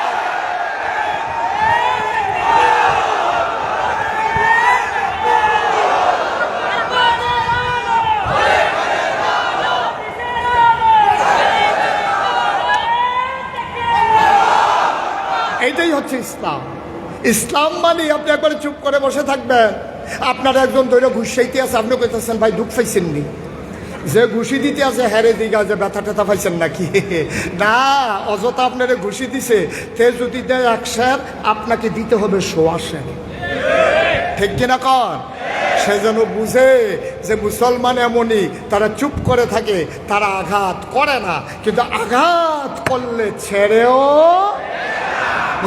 এইটাই হচ্ছে ইসলাম। ইসলাম মানে আপনি একবারে চুপ করে বসে থাকবেন, আপনার একজন ধরে ঘুষাইতে আছে, আপনি কইতেছেন ভাই দুঃখ পাইছেননি, যে ঘুষি দিতে আছে হ্যারে দিঘা যে ব্যথা টেথা পাইছেন নাকি? না, অযথা আপনারে ঘুষি দিছে, তে যদি দেয় ১ সের, আপনাকে দিতে হবে ১০০ সের। ঠিক কিনা কন? সে যেন বুঝে যে মুসলমান এমনই, তারা চুপ করে থাকে, তারা আঘাত করে না, কিন্তু আঘাত করলে ছেড়েও।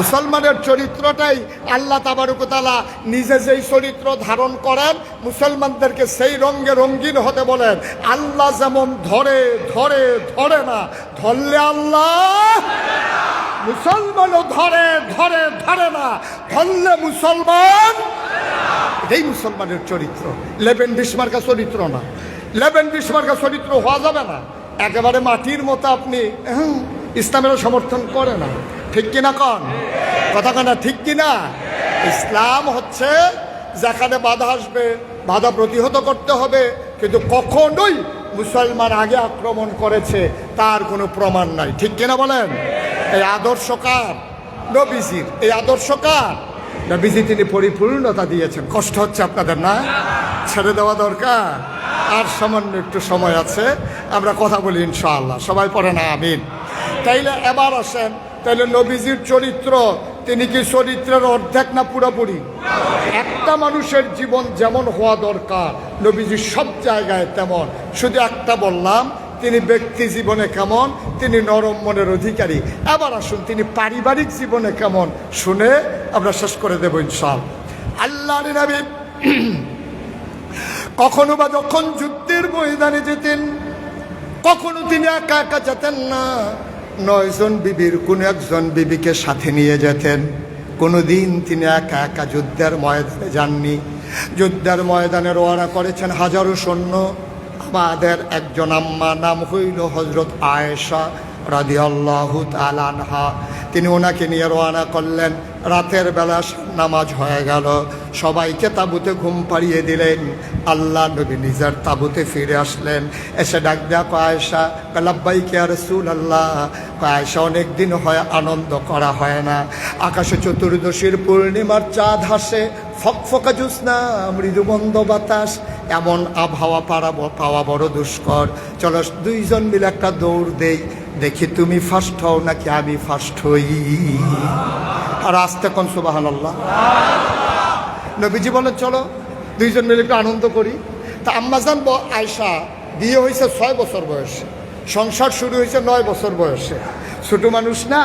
মুসলমানের চরিত্রটাই আল্লাহ তাবারক ওয়া তাআলা নিজে যেই চরিত্র ধারণ করেন, মুসলমানদেরকে সেই রঙে রঙিন হতে বলেন। আল্লাহ যেমন ধরে ধরে ধরে না, ধরলে আল্লাহ, মুসলমানও ধরে ধরে ধরে না, ধরলে মুসলমান। এটাই মুসলমানের চরিত্র। লেবেন বিসমার্কা চরিত্র না, লেবেন বিসমার্কা চরিত্র হওয়া যাবে না। একেবারে মাটির মতো আপনি ইসলামের সমর্থন করে না। ঠিক কিনা কন? কথা কনা ঠিক কিনা? ইসলাম হচ্ছে যেখানে বাধা আসবে বাধা প্রতিহত করতে হবে, কিন্তু কখনোই মুসলমান আগে আক্রমণ করেছে তার কোনো প্রমাণ নাই। ঠিক কিনা বলেন? এই আদর্শ কার? নবীজির। এই আদর্শ কার? নবীজি তিনি পরিপূর্ণতা দিয়েছেন। কষ্ট হচ্ছে আপনাদের না? ছেড়ে দেওয়া দরকার। আর সামান্য একটু সময় আছে, আমরা কথা বলি ইনশাআল্লাহ। সবাই পড়ে না আমিন। তাইলে এবার আসেন, তাইলে নবীজির চরিত্র, তিনি কি চরিত্রের অর্ধেক না পুরোপুরি? একটা মানুষের জীবন যেমন হওয়া দরকার, নবীজি সব জায়গায় তেমন। শুধু একটা বললাম, তিনি ব্যক্তি জীবনে কেমন, তিনি নরম মনের অধিকারী। এবার আসুন তিনি পারিবারিক জীবনে কেমন, শুনে আমরা শেষ করে দেব ইনশাআল্লাহ। আল্লাহর নবী কখনো বা যখন যুদ্ধের ময়দানে যেতেন, কখনো তিনি একা একা যেতেন না, ৯ জন বিবির কোন একজন বিবিকে সাথে নিয়ে যেতেন। কোনোদিন তিনি একা একা যুদ্ধের ময়দানে যাননি। যুদ্ধের ময়দানে রওনা করেছেন হাজারো সৈন্য। আমাদের একজন আম্মা, নাম হইল হযরত আয়েশা রাদিয়াল্লাহু তাআলা আনহা, তিনি ওনাকে নিয়ে রওনা করলেন। রাতের বেলা নামাজ হয়ে গেল, সবাইকে তাঁবুতে ঘুম পাড়িয়ে দিলেন। আল্লাহ নবী নিজের তাঁবুতে ফিরে আসলেন। এসে ডাক দেয়া, আয়েশা, লাব্বাইকা ইয়া রাসূলুল্লাহ। আয়েশা, অনেক দিন হয় আনন্দ করা হয় না। আকাশে চতুর্দশীর পূর্ণিমার চাঁদ হাসে, ফকফকা জ্যোৎস্না, মৃদুমন্দ বাতাস, এমন আবহাওয়া পাওয়া বড় দুষ্কর। চলো 2 জন মিলে একটা দৌড় দেই, দেখি তুমি ফার্স্ট হও নাকি আমি ফার্স্ট হই। আর আসতে কোন সুবহানাল্লাহ। নবীজি বলেন চলো 2 জন মিলে একটু আনন্দ করি। তা আম্মাজান আয়েশা বিয়ে হয়েছে 6 বছর বয়সে, সংসার শুরু হয়েছে 9 বছর বয়সে। ছোট মানুষ না,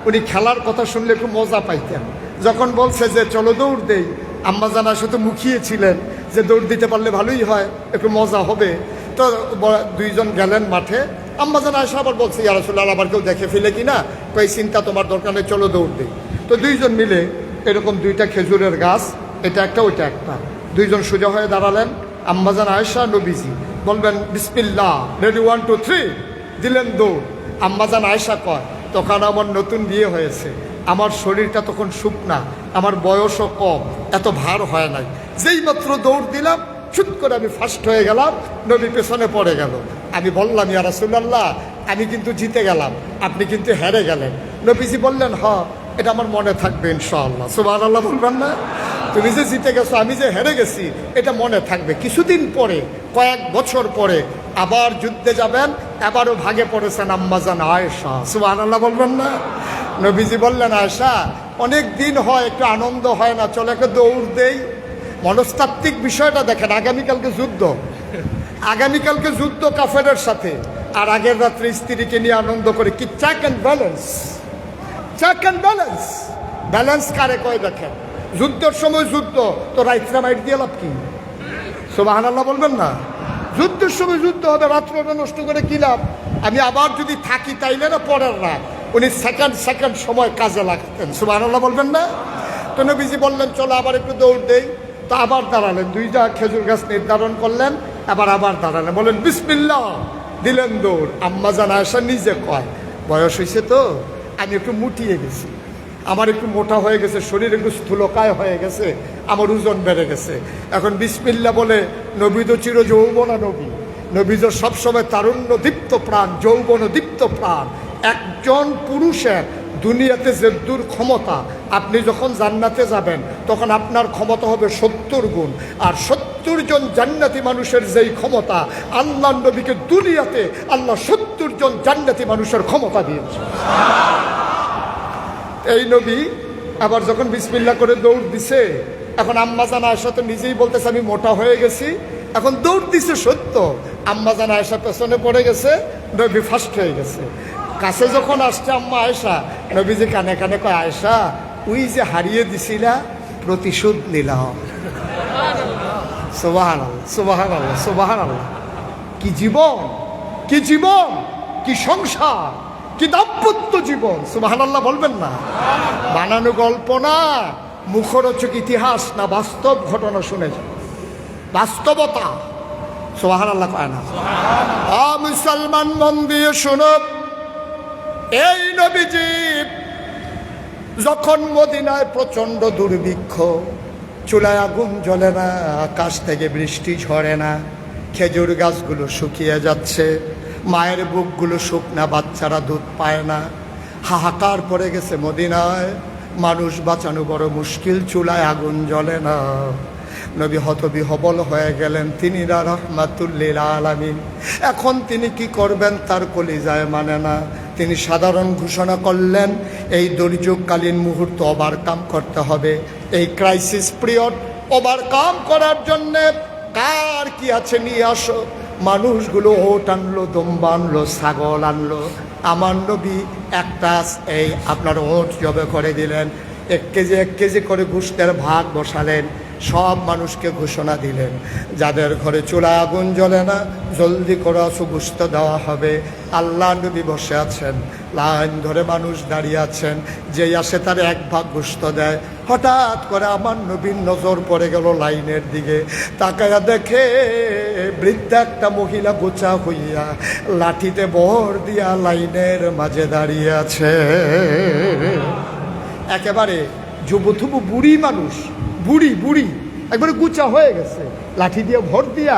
উনি খেলার কথা শুনলে একটু মজা পাইতেন। যখন বলছে যে চলো দৌড় দেই, আম্মাজান আয়েশা তো মুখিয়েছিলেন যে দৌড় দিতে পারলে ভালোই হয়, একটু মজা হবে। তো 2 জন গেলেন মাঠে। আম্মাজান আয়েশা আবার বলছে, ইয়া রাসূলুল্লাহ, আবার কেউ দেখে ফেলে কিনা, কই চিন্তা তোমার দরকার নেই, চলো দৌড় দেই। তো 2 জন মিলে এরকম 2টা খেজুরের গাছ, এটা একটা ওইটা একটা, 2 জন সোজা হয়ে দাঁড়ালেন। আম্মাজান আয়েশা, নবীজি বলবেন বিসমিল্লাহ, রেডি 1 2 3, দিলেন দৌড়। আম্মাজান আয়েশা কয়, তখন আমার নতুন বিয়ে হয়েছে, আমার শরীরটা তখন শুকনা, আমার বয়সও কম, এত ভার হয় নাই। যেই মাত্র দৌড় দিলাম, ছুট করে আমি ফার্স্ট হয়ে গেলাম, নবী পেছনে পড়ে গেল। আমি বললাম, ইয়া রাসূলুল্লাহ, আমি কিন্তু জিতে গেলাম, আপনি কিন্তু হেরে গেলেন। নবীজি বললেন, এটা আমার মনে থাকবে ইনশাআল্লাহ। সুবহানাল্লাহ বলবেন না? তুমি যে জিতে গেছো, আমি যে হেরে গেছি, এটা মনে থাকবে। কিছুদিন পরে, কয়েক বছর পরে আবার যুদ্ধে যাবেন, আবারও ভাগে পড়েছেন আম্মাজান আয়েশা। সুবহানাল্লাহ বলবেন না? নবীজি বললেন, আয়েশা, অনেক দিন হয়, একটু আনন্দ হয় না, চলো একটা দৌড় দেই। মনস্তাত্ত্বিক বিষয়টা দেখেন, আগামীকালকে যুদ্ধ কাফেরের সাথে, আর আগের রাত্রে স্ত্রীকে নিয়ে আনন্দ করে। কি চেক অ্যান্ড ব্যালেন্স, ব্যালেন্স কারে কয় দেখেন। যুদ্ধের সময় যুদ্ধ, তো রাইতরা মাইট দিয়ে লাভ কি? সুবহানাল্লাহ বলবেন না? যুদ্ধের সময় যুদ্ধ হবে, রাত্রটা নষ্ট করে কি লাভ? আমি আবার যদি থাকি তাইলে না পরের রাত, উনি সেকেন্ড সময় কাজে লাগাতেন। সুবহানাল্লাহ বলবেন না? তো নবীজি বললেন, চলো আবার একটু দৌড় দেই। তো আবার দাঁড়ালেন, 2টা খেজুর গাছ নির্ধারণ করলেন, আবার দাঁড়ালেন, বলেন বিসমিল্লাহ, দিলেন দৌড়। আম্মাজান আয়েশা নিজে কয়, বয়স হয়েছে তো, আমি একটু মুটিয়ে গেছি, আমার একটু মোটা হয়ে গেছে, শরীর একটু স্থূলকায় হয়ে গেছে, আমার ওজন বেড়ে গেছে। এখন বিসমিল্লাহ বলে, নবী তো চির যৌবনা নবী তো সবসময় তারুণ্য দীপ্ত প্রাণ, যৌবন দীপ্ত প্রাণ। একজন পুরুষের দুনিয়াতে যে দূর ক্ষমতা, আপনি যখন জান্নাতে যাবেন তখন আপনার ক্ষমতা হবে 70 গুণ। আর 70 জন জান্নাতি মানুষের যেই ক্ষমতা, আল্লাহ নবীকে দুনিয়াতে আল্লাহ 70 জন জান্নাতি মানুষের ক্ষমতা দিয়েছে। এই নবী আবার যখন বিসমিল্লাহ করে দৌড় দিছে, এখন আম্মাজান আয়েশা তো নিজেই বলতেছে, আমি মোটা হয়ে গেছি। এখন দৌড় দিছে সত্য, আম্মাজান আয়েশা পেছনে পড়ে গেছে, নবী ফার্স্ট হয়ে গেছে। কাছে যখন আসছে আম্মা আয়েশা, নবীজি কানে কানে কয়, আয়েশা, ওই যে হারিয়ে দিছিলা, প্রতিশোধ নিলাম। সুবহানাল্লাহ। কি জীবন, কি সংসার, কি দাম্পত্য জীবন। সুবহানাল্লাহ বলবেন না? বানানো গল্প না, মুখরোচক ইতিহাস না, বাস্তব ঘটনা শুনেছে, বাস্তবতা। সুবহানাল্লাহ কয় না? মুসলমান মন দিয়ে শুনো, এই নবীজি যখন মদিনায় প্রচণ্ড দুর্ভিক্ষ, চুলায় আগুন জ্বলে না, আকাশ থেকে বৃষ্টি ঝরে না, খেজুর গাছগুলো শুকিয়ে যাচ্ছে, মায়ের বুকগুলো শুকনা, বাচ্চারা দুধ পায় না, হাহাকার পড়ে গেছে মদিনায়, মানুষ বাঁচানো বড় মুশকিল, চুলায় আগুন জ্বলে না। নবী হতবিহবল হয়ে গেলেন, তিনি রাহমাতুল লিল আলামিন। এখন তিনি কি করবেন তার কলিজায় মানে না। তিনি সাধারণ ঘোষণা করলেন, এই দুর্যোগকালীন মুহূর্ত ওভারকাম করতে হবে। এই ক্রাইসিস পিরিয়ড ওভারকাম করার জন্যে কার কি আছে নিয়ে আসো। মানুষগুলো ওট আনলো, দম্বা আনলো, ছাগল আনলো। আমার নবী একটা এই আপনার ওট জবে করে দিলেন, 1 কেজি করে গোশতের ভাগ বসালেন, সব মানুষকে ঘোষণা দিলেন, যাদের ঘরে চুলা আগুন জ্বলে না, জলদি করে গোশত দেওয়া হবে। আল্লাহ নবী বসে আছেন, লাইন ধরে মানুষ দাঁড়িয়ে আছেন, যেই আসে তার 1 ভাগ গোশত দেয়। হঠাৎ করে আমার নবীর নজর পড়ে গেল লাইনের দিকে, তাকায়া দেখে বৃদ্ধা একটা মহিলা গোছা হইয়া লাঠিতে বর দিয়া লাইনের মাঝে দাঁড়িয়ে আছে। একেবারে যুবথুবু বুড়ি মানুষ, বুড়ি একবারে গুচা হয়ে গেছে, লাঠি দিয়ে ভর দিয়া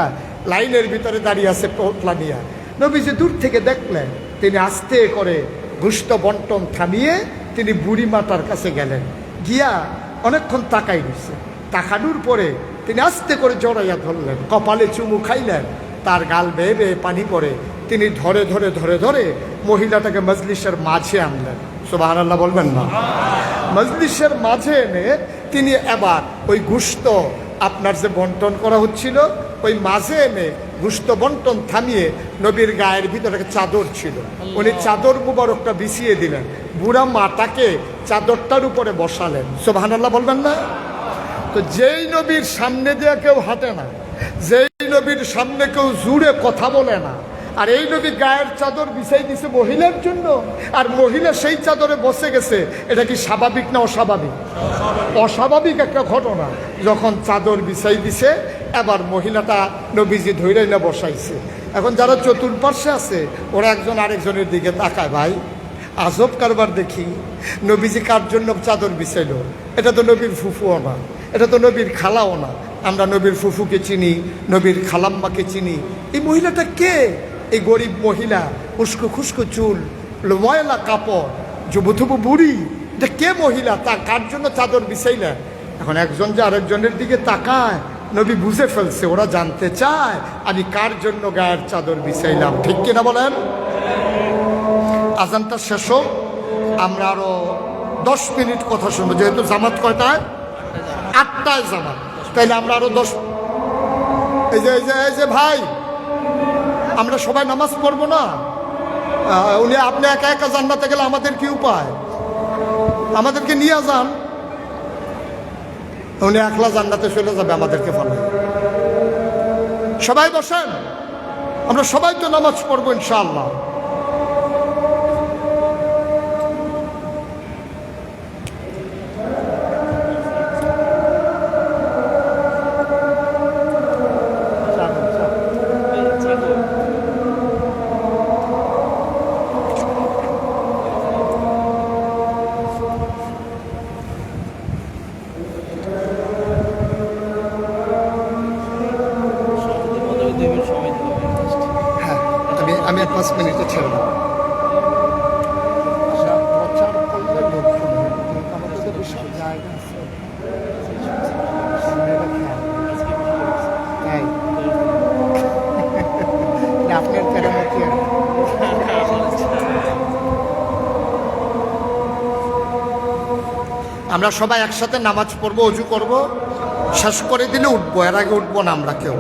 লাইনের ভিতরে দাঁড়িয়ে আছে পোটলা নিয়া। নবীজি দূর থেকে দেখলেন, তিনি আস্তে করে গোশত বন্টন থামিয়ে তিনি বুড়ি মাতার কাছে গেলেন, গিয়া অনেকক্ষণ তাকাই দিচ্ছে। তাকানোর পরে তিনি আস্তে করে জড়াইয়া ধরলেন, কপালে চুমু খাইলেন, তার গাল বেয়ে বেয়ে পানি পড়ে। তিনি ধরে মহিলাটাকে মজলিসের মাঝে আনলেন। সুবহানাল্লাহ বলবেন না? মজলিসের মাঝে এনে তিনি এবার ওই গোশত আপনার যে বন্টন করা হচ্ছিল, ওই মাঝে এনে গোশত বন্টন থামিয়ে নবীর গায়ের ভিতরে চাদর ছিল, উনি চাদর মুবারকটা বিছিয়ে দিলেন, বুড়া মাটাকে চাদরটার উপরে বসালেন। সুবহানাল্লাহ বলবেন না? তো যেই নবীর সামনে দিয়ে কেউ হাঁটে না, যেই নবীর সামনে কেউ জুড়ে কথা বলে না, আর এই নবী গায়ের চাদর বিছাই দিছে মহিলার জন্য, আর মহিলা সেই চাদরে বসে গেছে, এটা কি স্বাভাবিক না অস্বাভাবিক? অস্বাভাবিক একটা ঘটনা। যখন চাদর বিছাই দিছে, এবার মহিলাটা নবীজি ধৈর্য না বসাইছে। এখন যারা চতুর্পার্শ্বে আছে ওরা একজন আরেকজনের দিকে তাকায়, ভাই আজব কারবার দেখি। নবীজি কার জন্য চাদর বিছাইল? এটা তো নবীর ফুফুও না, এটা তো নবীর খালাও না। আমরা নবীর ফুফুকে চিনি, নবীর খালাম্মাকে চিনি। এই মহিলাটা কে? এই গরিব মহিলা, উস্কো খুস্কো চুল, ময়লা কাপড়, যুবথুবু বুড়ি, এটা কে মহিলা? তা কার জন্য চাদর বিছাইলেন? এখন একজন যে আরেকজনের দিকে তাকায়, নবী বুঝে ফেলছে ওরা জানতে চায় আমি কার জন্য গায়ের চাদর বিছাইলাম। ঠিক কিনা বলেন? আজানটা শেষ হোক, আমরা আরো 10 মিনিট কথা শুনবো। যেহেতু জামাত কয়টায়? 8টায় জামাত, তাইলে আমরা আরো 10। এই যে ভাই, আমরা সবাই নামাজ পড়বো না? উনি আপনি একা একা জান্নাতে গেলে আমাদের কি উপায়? আমাদেরকে নিয়ে যান। উনি একলা জান্নাতে চলে যাবে, আমাদেরকে ফলো। সবাই বসেন, আমরা সবাই তো নামাজ পড়বো ইনশাআল্লাহ। আমি 5 মিনিটে ছেড়ে দেবো। আপনার কেরামতি আমরা সবাই একসাথে নামাজ পড়বো, অজু করব, শেষ করে দিলে উঠবো। এর আগে উঠবো না আমরা কেউ।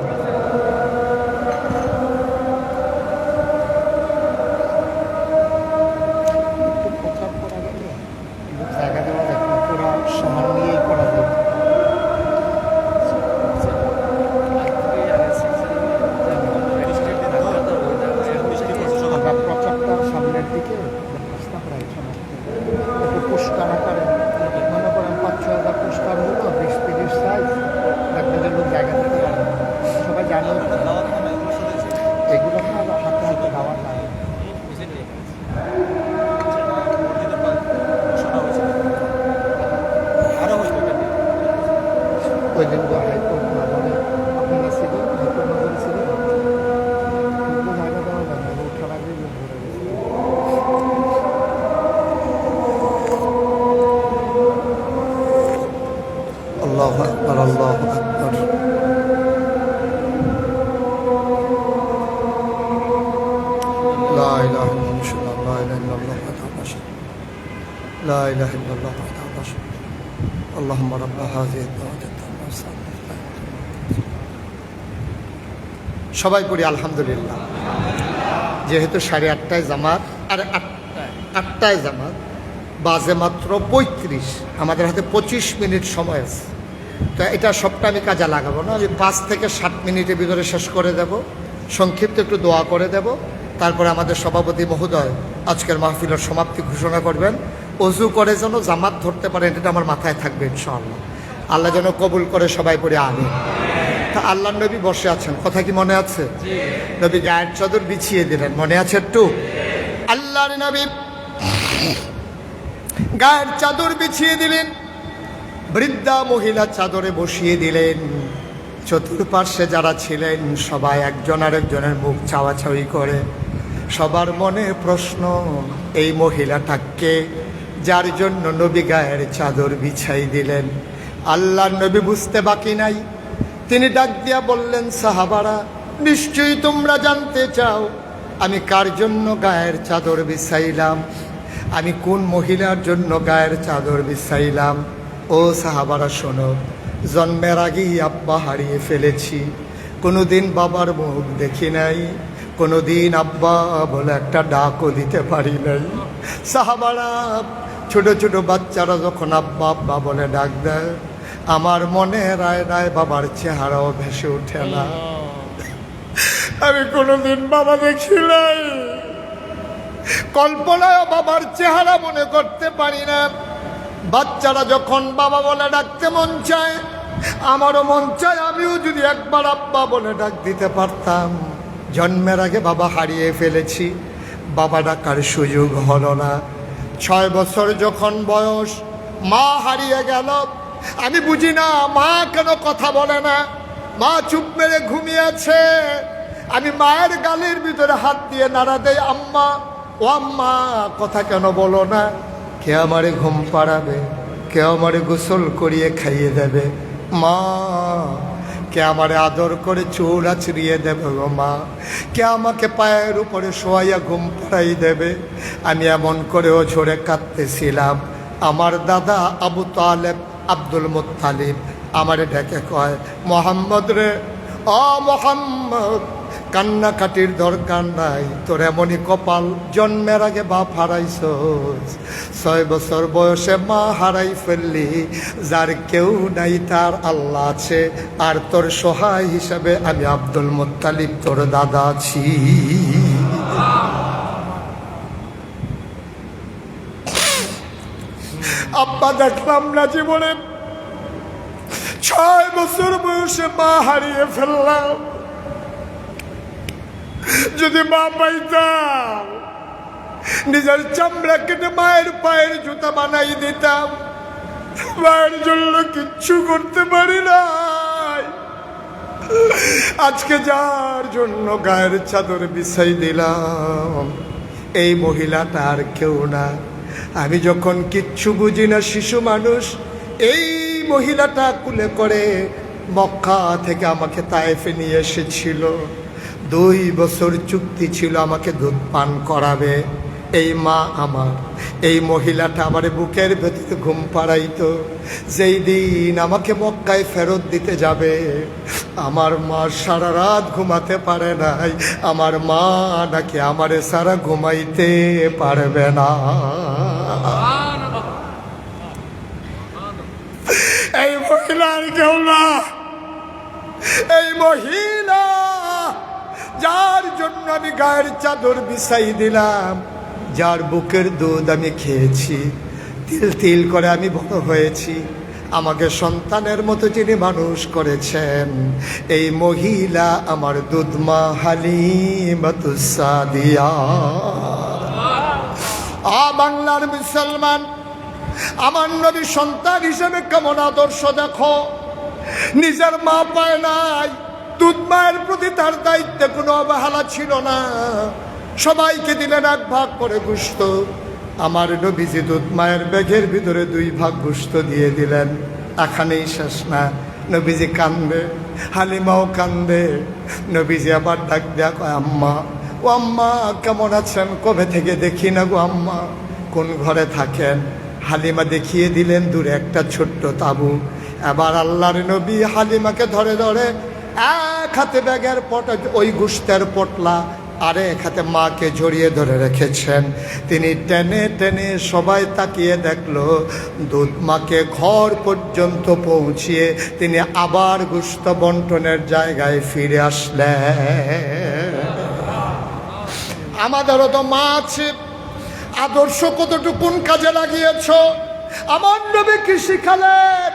ওই দিন হাইকোর্ট না বলে আপনারা ছিলেন, হাইকোর্ট নজরে ছিলেন, জায়গা দেওয়া যায় না, ওঠার আগে ধরে গেছে। আল্লাহু আকবার, আল্লাহু আকবার। লা ইলাহা ইল্লাল্লাহ, লা ইলাহা ইল্লাল্লাহ ওয়াহদাহু লা শারীকা লাহু, লা ইলাহা ইল্লাল্লাহ ওয়াহদাহু লা শারীকা লাহু। আল্লাহুম্মা রাব্বা হাযিহি আদ-দাওয়াতি আত-তাম্মাহ। সবাই পড়ি আলহামদুলিল্লাহ। যেহেতু 8:30টায় জামাত, আর 8টায় জামাত, বাজে মাত্র 35, আমাদের হাতে 25 মিনিট সময় আছে। তো এটা সবটা আমি কাজে লাগাবো না, আমি 5 থেকে 7 মিনিটের ভিতরে শেষ করে দেব। সংক্ষিপ্ত একটু দোয়া করে দেব, তারপরে আমাদের সভাপতি মহোদয় আজকের মাহফিলের সমাপ্তি ঘোষণা করবেন। অজু করে যেন জামাত ধরতে পারেন, এটা আমার মাথায় থাকবে ইনশাআল্লাহ। আল্লাহ যেন কবুল করে। সবাই পড়ে আমিন। তা আল্লাহ নবী বসে আছেন, কথা কি মনে আছে? নবী গায়ের চাদর বিছিয়ে দিলেন, মনে আছে একটু? আল্লাহর নবী গায়ের চাদর বিছিয়ে দিলেন, বৃদ্ধা মহিলা চাদরে বসিয়ে দিলেন। চতুর্পার্শ্বে যারা ছিলেন সবাই একজন আরেকজনের মুখ চাওয়াচাওয়ি করে। সবার মনে প্রশ্ন, এই মহিলাটাকে যার জন্য নবী গায়ের চাদর বিছাই দিলেন। আল্লাহর নবী বুঝতে বাকি নাই, তিনি ডাক দিয়া বললেন, সাহাবারা, নিশ্চয়ই তোমরা জানতে চাও আমি কার জন্য গায়ের চাদর বিছাইলাম, আমি কোন মহিলার জন্য গায়ের চাদর বিছাইলাম। ও সাহাবারা শোনো, জন্মের আগেই আব্বা হারিয়ে ফেলেছি, কোনোদিন বাবার মুখ দেখি নাই, কোনোদিন আব্বা বলে একটা ডাকও দিতে পারি নাই। সাহাবারা, ছোট ছোট বাচ্চারা যখন আব্বা আব্বা বলে ডাক দেয়, আমার মনে রায় রায় বাবার চেহারাও ভেসে ওঠে না। আমি কোনোদিন বাবা দেখি নাই, কল্পনায় বাবার চেহারা মনে করতে পারি না। বাচ্চারা যখন বাবা বলে ডাকতে মন চায়, আমারও মন চায় আমিও যদি একবার আব্বা বলে ডাক দিতে পারতাম। জন্মের আগে বাবা হারিয়ে ফেলেছি, বাবা ডাকার সুযোগ হলো না। 6 বছর যখন বয়স, মা হারিয়ে গেল। আমি বুঝি না মা কেন কথা বলে না, মা চুপ মেরে ঘুমিয়েছে। আমি মায়ের গালের ভিতরে হাত দিয়ে নাড়া দেই, আম্মা ও আম্মা কথা কেন বলো না? কে আমারে ঘুম পাড়াবে, কে আমারে গোসল করিয়ে খাইয়ে দেবে? মা কে আমারে আদর করে চুল আছড়িয়ে দেবে গো মা? কে আমাকে পায়ের উপরে শোয়াইয়া ঘুম পাড়াই দেবে? আমি এমন করেও ঝরে কাঁদতেছিলাম। আমার দাদা আবু তালেব, আব্দুল মুত্তালিব আমারে ডেকে কয়, মোহাম্মদ রে, ও মোহাম্মদ, কান্নাকাটির দরকার নাই, তোর এমনই কপাল, জন্মের আগে বাপ হারাইছস, 6 বছর বয়সে মা হারাই ফেললি, যার কেউ নাই তার আল্লাহ আছে, আর তোর সহায় হিসাবে আমি আব্দুল মুত্তালিব তোর দাদা আছি। আব্বা দেখলাম না জীবনে, 6 বছর বয়সে মা হারিয়ে ফেললাম। যদি মা পাইতাম, নিজের চামড়া কেটে মায়ের পায়ের জুতা বানাই দিতাম। মায়ের জন্য কিচ্ছু করতে পারি নাই। আজকে যার জন্য গায়ের চাদর বিছাই দিলাম, এই মহিলাটা আর কেউ না। আমি যখন কিচ্ছু বুঝি না, শিশু মানুষ, এই মহিলাটা কুলে করে মক্কা থেকে আমাকে তায়েফে নিয়ে এসেছিল। 2 বছর চুক্তি ছিল আমাকে দুধ পান করাবে। এই মা আমার, এই মহিলাটা আমার বুকের ভেতরে ঘুম পাড়াইতো। যেই দিন আমাকে মক্কায় ফেরত দিতে যাবে, আমার মা সারা রাত ঘুমাতে পারে নাই। আমার মা নাকি আমারে সারা ঘুমাইতে পারবে না। এই মহিলার কেউ না, এই মহিলা যার জন্য আমি গায়ের চাদর বিছাই দিলাম, যার বুকের দুধ আমি খেয়েছি, তিল তিল করে আমি বড় হয়েছি, আমাকে সন্তানের মতো যিনি মানুষ করেছেন, এই মহিলা আমার দুধমা হালিমাতুস সাদিয়া। বাংলার মুসলমান, আমার নবী সন্তান হিসেবে কেমন আদর্শ দেখো। নিজের মা পায় নাই, দুধ মায়ের প্রতি তার দায়িত্বে কোনো অবহেলা ছিল না। সবাইকে দিলেন 1 ভাগ করে গোশত। আমার নবীজি দুধ মায়ের ব্যাগের ভিতরে 2 ভাগ গোশত দিয়ে দিলেন। এখানেই শেষ না, নবীজি কান্দে, হালিমাও কান্দে। নবীজি আবার ডাক দেয়া কয়, আম্মা ও আম্মা কেমন আছেন? কবে থেকে দেখি না গো আম্মা, কোন ঘরে থাকেন? হালিমা দেখিয়ে দিলেন দূরে একটা ছোট্ট তাঁবু। এবার আল্লাহর নবী হালিমাকে ধরে ধরে এক হাতে ব্যাগের ওই গোশতের পটলা, আরে এক হাতে মাকে জড়িয়ে ধরে রেখেছেন। তিনি টেনে টেনে, সবাই তাকিয়ে দেখলো, দুধ মাকে ঘর পর্যন্ত পৌঁছিয়ে তিনি আবার গোশত বন্টনের জায়গায় ফিরে আসলেন। আমাদেরও তো মা আছে, আদর্শ কতটুকুন কাজে লাগিয়েছ? আমার নবী কি শিখালেন?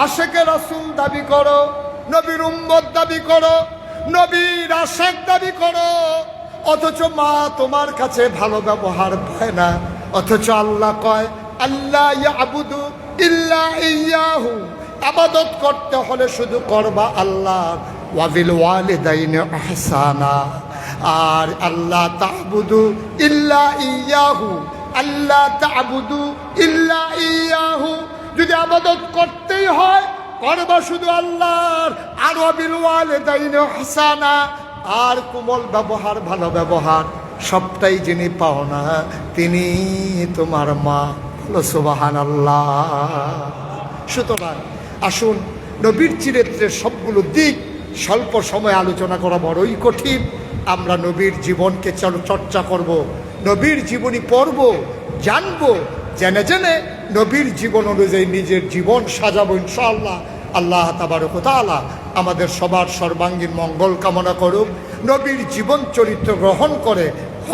আশেকে রাসূল দাবি করো, নবীর উম্মত দাবি করো, নবীর আশেক দাবি করো, অথচ মা তোমার কাছে ভালো ব্যবহার পায় না। অথচ আল্লাহ কয়, আল্লাহ ইয়াবুদু ইল্লা ইয়াহু, ইবাদত করতে হলে শুধু করবা আল্লাহ। ওয়া বিল ওয়ালিদাইনি ইহসানা, আর আল্লাহ তা'বুদু ইল্লা ইয়াহু, আল্লাহ তা'বুদু ইল্লা ইয়াহু, যদি ইবাদত করতেই হয় করবা শুধু আল্লাহর। আর ওয়া বিল ওয়ালিদাইনি ইহসানা, আর কোমল ব্যবহার, ভালো ব্যবহার, সবটাই যিনি পাও না তিনি তোমার মা। বলো সুবহানাল্লাহ। সুতরাং আসুন, নবীর চরিত্রের সবগুলো দিক স্বল্প সময় আলোচনা করা বড়ই কঠিন। আমরা নবীর জীবনকে চর্চা করব, নবীর জীবনী পড়ব, জানব, জেনে জেনে নবীর জীবন অনুযায়ী নিজের জীবন সাজাবো ইনশাআল্লাহ। আল্লাহ তাবারক ওয়া তাআলা আমাদের সবার সর্বাঙ্গীন মঙ্গল কামনা করুক। নবীর জীবন চরিত্র গ্রহণ করে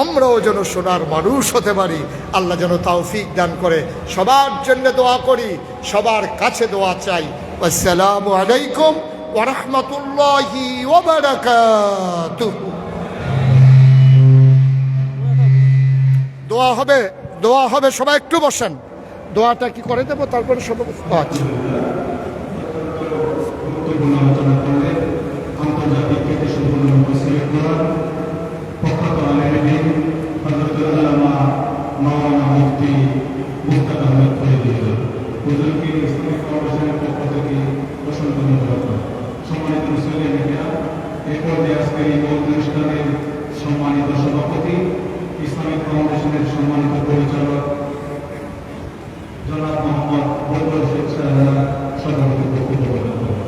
আমরাও যেন সোনার মানুষ হতে পারি। আল্লাহ যেন তৌফিক দান করে। সবার জন্য দোয়া করি, সবার কাছে দোয়া চাই। আসসালামু আলাইকুম ওয়া রাহমাতুল্লাহি ওয়া বারাকাতুহু। দোয়া হবে। দোয়া হবে, সবাই একটু বসেন। দোয়াটা কি করে দেবো তারপরে সব আচ্ছা। আলোচনা করলে আন্তর্জাতিক খ্যাতি সম্পন্ন মুফাসসির কোরআন প্রখ্যাত আলেম হযরত আল্লামা মাওলানা মুফতি মুস্তাক আহমেদ ফরিদুল্লাহ হুজুরকে ইসলামিক ফাউন্ডেশনের পক্ষ থেকে অসংখ্য ধন্যবাদ। সম্মানিত মুসলিমেরা, এই পর্যায়ে আজকের এই অনুষ্ঠানের সম্মানিত সভাপতি, ইসলামিক ফাউন্ডেশনের সম্মানিত পরিচালক জনাব মোহাম্মদ বদরুল শেখ সাহেব সভাপতি বক্তব্য প্রদান করেন।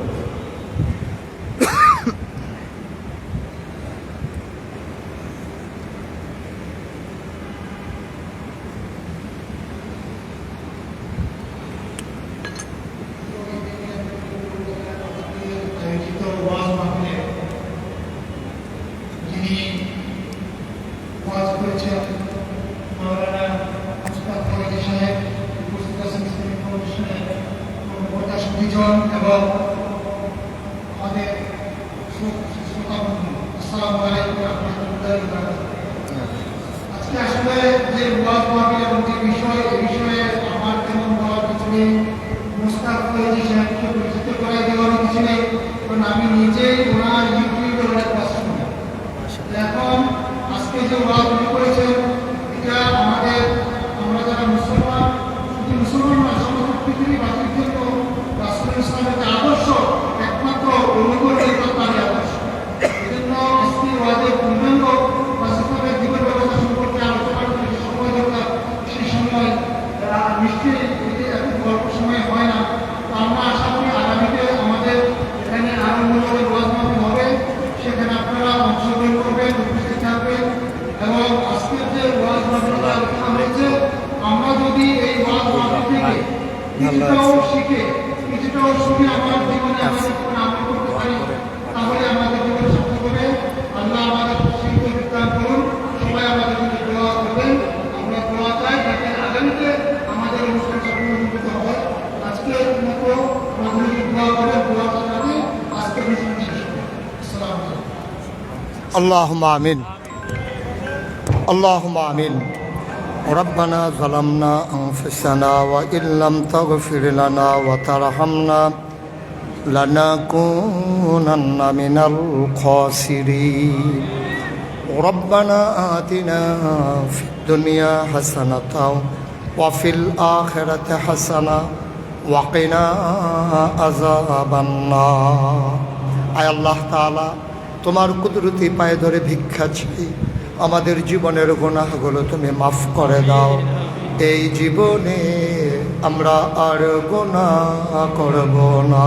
এবং আমাদের শ্রোতাবন্ধু, আসসালামু আলাইকুম ওয়া রাহমাতুল্লাহি ওয়া বারাকাতুহু। আজকে আসলে যে ওয়াজ মাহফিল এবং যে বিষয়, এই বিষয়ে আমার তেমন বলার কিছু নেই। মুস্তাক ফরিদী সাহেবকে পরিচিত করাই দেওয়ার কিছু নেই, কারণ আমি নিজেই ওনার ইউটিউবে অনেক ওয়াজ শুনি। এখন আজকে যে ওয়াজ উনি করেছেন, এটা আমাদের, আমরা যারা মুসলমান, শুধু মুসলমান না, সমস্ত পৃথিবীবাসীর জন্য রাসূলুল্লাহ ইসলামের যে আদর্শ, একমাত্র অনুকরণের তারই আদর্শ। এই জন্য আজকে ওয়াজের পূর্ণাঙ্গ রাসূলের জীবন ব্যবস্থা সম্পর্কে আলোচনা করতে যে সময় দরকার, সেই সময় নিশ্চয়ই এত অল্প সময় হয় না। তো আমরা আশা করি আগামীতে আমাদের এখানে আরো মূল্যবান ওয়াজ মাহফিল হবে, সেখানে আপনারা অংশগ্রহণ করবেন, উপস্থিত থাকবেন। এবং আজকের যে ওয়াজ মাহফিলটা আলোচনা হয়েছে, আমরা যদি এই ওয়াজ মাহফিল থেকে কিছুটাও শিখে, কিছুটাও শুনে আমার জীবনে আমাদের জীবনে আমল করতে পারি, তাহলে আমাদের জীবন সার্থক হবে। আল্লাহ আমাদের তৌফিক দান করুন। সবাই আমাদের জন্য দোয়া করবেন। আমরা দোয়া চাই যাতে আগামীতে আমাদের অনুষ্ঠান সাফল্যমণ্ডিত হয়। আজকের মতো আমাদের দোয়া করেন, দোয়া চালাতে আজকের অনুষ্ঠান শেষ হবে। আসসালামু আলাইকুম। আল্লাহুম্মা আমিন, আল্লাহুম্মা আমিন। ربنا ظلمنا أنفسنا وإن لم تغفر لنا وترحمنا لنكونن من الخاسرين. ربنا آتنا في الدنيا حسنة وفي الآخرة حسنة وقنا عذاب النار. আয় আল্লাহ তাআলা, তোমার কুদরতি পায়ে ধরে ভিক্ষা চাই, আমাদের জীবনের গুনাহগুলো তুমি মাফ করে দাও। এই জীবনে আমরা আর গুনাহ করব না।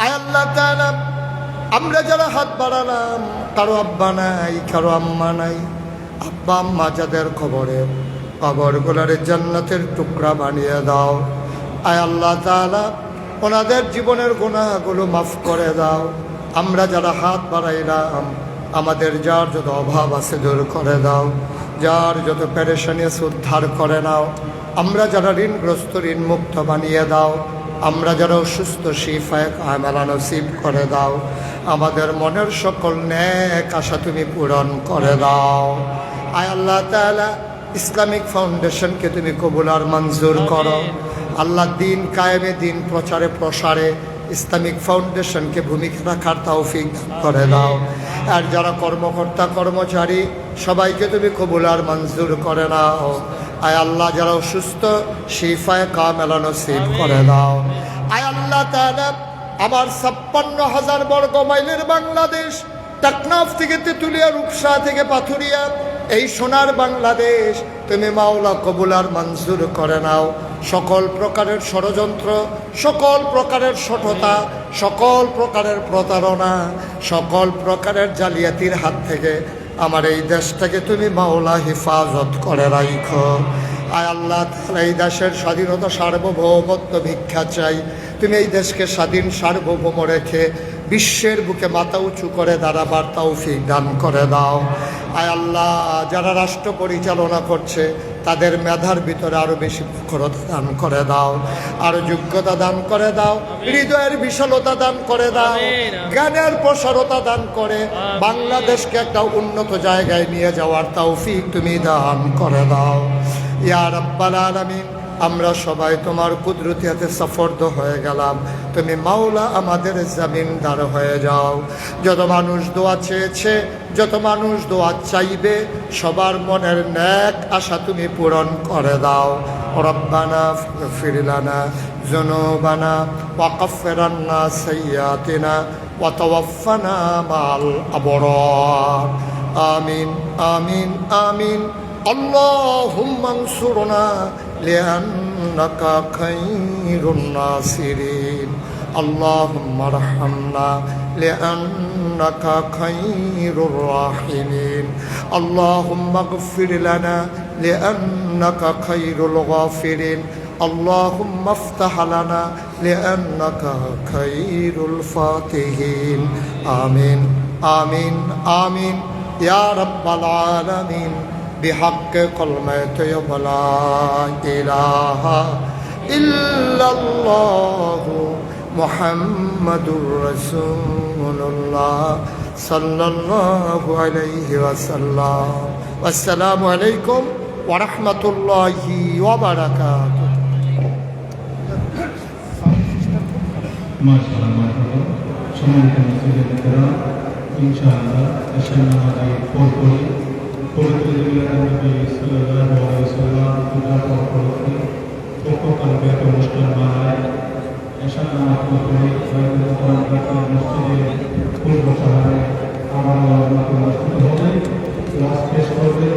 আয় আল্লাহ তাআলা, আমরা যারা হাত বাড়ালাম, কারো আব্বা নাই, কারো আম্মা নাই, আব্বা আম্মা যাদের কবরগুলোর জান্নাতের টুকরা বানিয়ে দাও। আয় আল্লাহ তাআলা, ওনাদের জীবনের গুনাহগুলো মাফ করে দাও। আমরা যারা হাত বাড়াইলাম, আমাদের যার যত অভাব আছে দূর করে দাও, যার যত পেরেশানি আছে উদ্ধার করে নাও। আমরা যারা ঋণগ্রস্ত ঋণ মুক্ত বানিয়ে দাও। আমরা যারা অসুস্থ শিফায়ে কামেলা নসিব করে দাও। আমাদের মনের সকল নেক আশা তুমি পূরণ করে দাও। আয় আল্লাহ তাআলা, ইসলামিক ফাউন্ডেশনকে তুমি কবুল আর মঞ্জুর করো। আল্লাহ, দিন কায়েমে, দিন প্রচারে প্রসারে ইসলামিক ফাউন্ডেশনকে ভূমিকা রাখার তৌফিক করে দাও। আর যারা কর্মকর্তা কর্মচারী, সবাইকে তুমি কবুল আর মঞ্জুর করে নাও। আয় আল্লাহ, যারা অসুস্থ শিফায়ে কামেলা নসিব করে দাও। আয় আল্লাহ তাআলা, আমার ৫৬,০০০ বর্গ মাইলের বাংলাদেশ, টেকনাফ থেকে তেঁতুলিয়া, রূপসা থেকে পাথুরিয়া, এই সোনার বাংলাদেশ তুমি মাওলা কবুল আর মঞ্জুর করে নাও। সকল প্রকারের ষড়যন্ত্র, সকল প্রকারের সঠতা, সকল প্রকারের প্রতারণা, সকল প্রকারের জালিয়াতির হাত থেকে আমার এই দেশটাকে তুমি মাওলা হেফাজত করে রাখো। আয় আল্লাহ তাআলা, এই দেশের স্বাধীনতা সার্বভৌমত্ব ভিক্ষা চাই। তুমি এই দেশকে স্বাধীন সার্বভৌম রেখে বিশ্বের বুকে মাথা উঁচু করে দাঁড়াবার তৌফিক দান করে দাও। আয় আল্লাহ, যারা রাষ্ট্র পরিচালনা করছে তাদের মেধার ভিতরে আরো বেশি প্রখরতা দান করে দাও, আরো যোগ্যতা দান করে দাও, হৃদয়ের বিশালতা দান করে দাও, জ্ঞানের প্রসারতা দান করে বাংলাদেশকে একটা উন্নত জায়গায় নিয়ে যাওয়ার তৌফিক তুমি দান করে দাও ইয়া রাব্বাল আলামিন। আমরা সবাই তোমার কুদরতি হাতে সফর্দ হয়ে গেলাম, তুমি মাওলা আমাদের জামিনদার হয়ে যাও। যত মানুষ দোয়া চেয়েছে, যত মানুষ দোয়া চাইবে, সবার মনের নেক আশা তুমি পূরণ করে দাও। রব্বানা ফাগফির লানা যুনুবানা ওয়া কাফফির আন্না সাইয়্যাতিনা ওয়া তাওয়াফফানা মা'আল আবরার। আমিন আমিন আমিন। আল্লাহুম্মা আনসুরনা লিআন্নাকা খায়রুন নাসিরিন। আল্লাহুম্মা আরহামনা লিআন্নাকা খায়রুর রাহিমিন। আল্লাহুম্মা ইগফির লানা লিআন্নাকা খায়রুল গাফিরিন। আল্লাহুম্মা ইফতাহ লানা লিআন্নাকা খায়রুল ফাতিহিন। আমিন আমিন আমিন ইয়া রাব্বাল আলামিন। بحق كلمة لا إله إلا الله محمد رسول الله صلى الله عليه وسلم. والسلام عليكم ورحمة الله وبركاته. মাশাআল্লাহ মাশাআল্লাহ। সম্মানিত মুসলিমরা, ইনশাআল্লাহ এশার নামাজের পরপরই পবিত্র নবী সাল্লাল্লাহু আলাইহি ওয়াসাল্লাম পূজার পরপরই পক্ষকালকে একটা অনুষ্ঠান বানায়। এশার নামাজ পরপরই মসজিদে পূর্ব শহরে আমার অনুষ্ঠিত হবে। ক্লাস শেষ করবে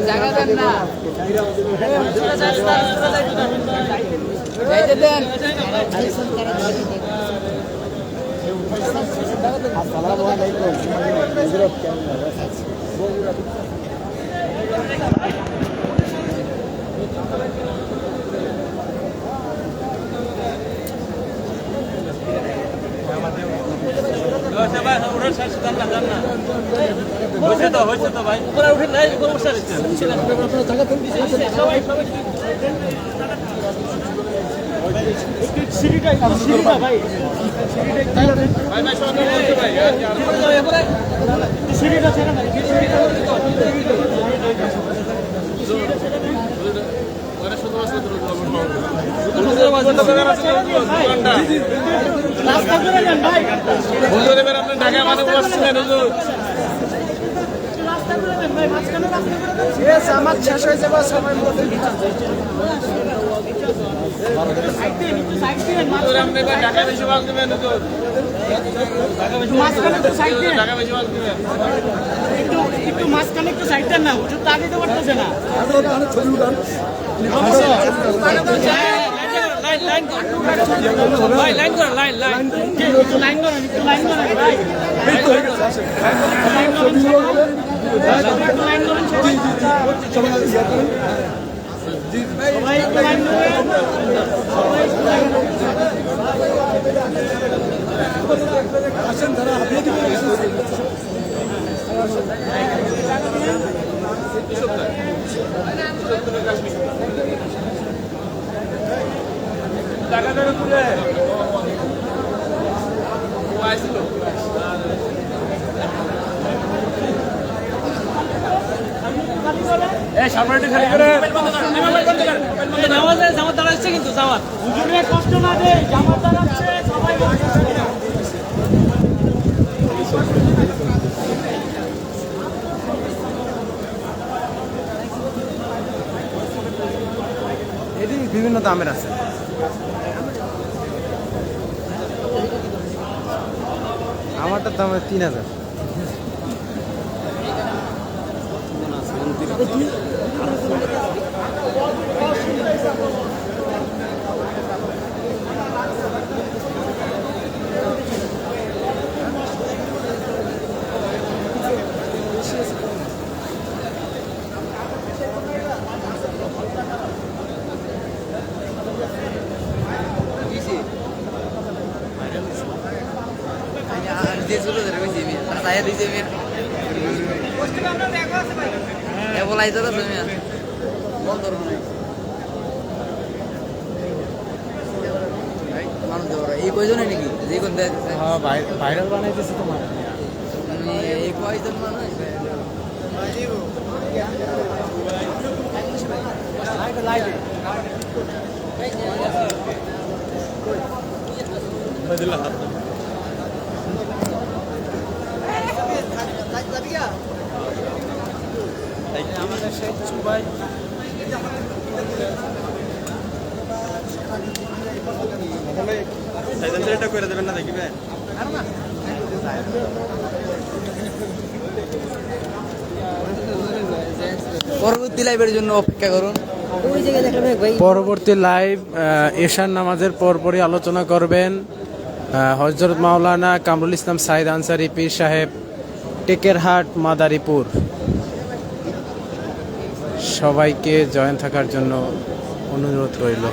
জায়গা দেন না, এই যে দেন। আসসালামু আলাইকুম। হয়েছে তো ভাই, উপরে উঠে নাই সমস্যা হচ্ছে। সিঁড়িটা ভাই, সিঁড়িটা ছেড়ে নাই, আমার শেষ হয়ে যাবে সময় মতো। একটু মাঝখানে একটু সাইড দেন না, তা দিতে পারতেছে না। লাইন করেন, লাইন করেন ভাই। আসেন তারা হাতিয়ে দিবে। নামাজে জামাত দাঁড়াচ্ছে কিন্তু জামাত হুজুরে কষ্ট না দে জামাত দাঁড়াচ্ছে সবাই এটি বিভিন্ন দামের আছে। আমারটার দাম 3000। এই কয়জনে নাকি যে কোন হ্যাঁ ভাইরাল বানাইতেছে তোমার। এই কয়জন মানুষ আমাদের শেখ ভাই করে দেবেন না দেখবেন। পরবর্তী লাইভের জন্য অপেক্ষা করুন। পরবর্তী লাইভ এশার নামাজের পরপরই আলোচনা করবেন হযরত মাওলানা কামরুল ইসলাম সাইদ আনসারী পীর সাহেব, টেকেরহাট, মাদারীপুর। সবাইকে জয়েন থাকার জন্য অনুরোধ রইল।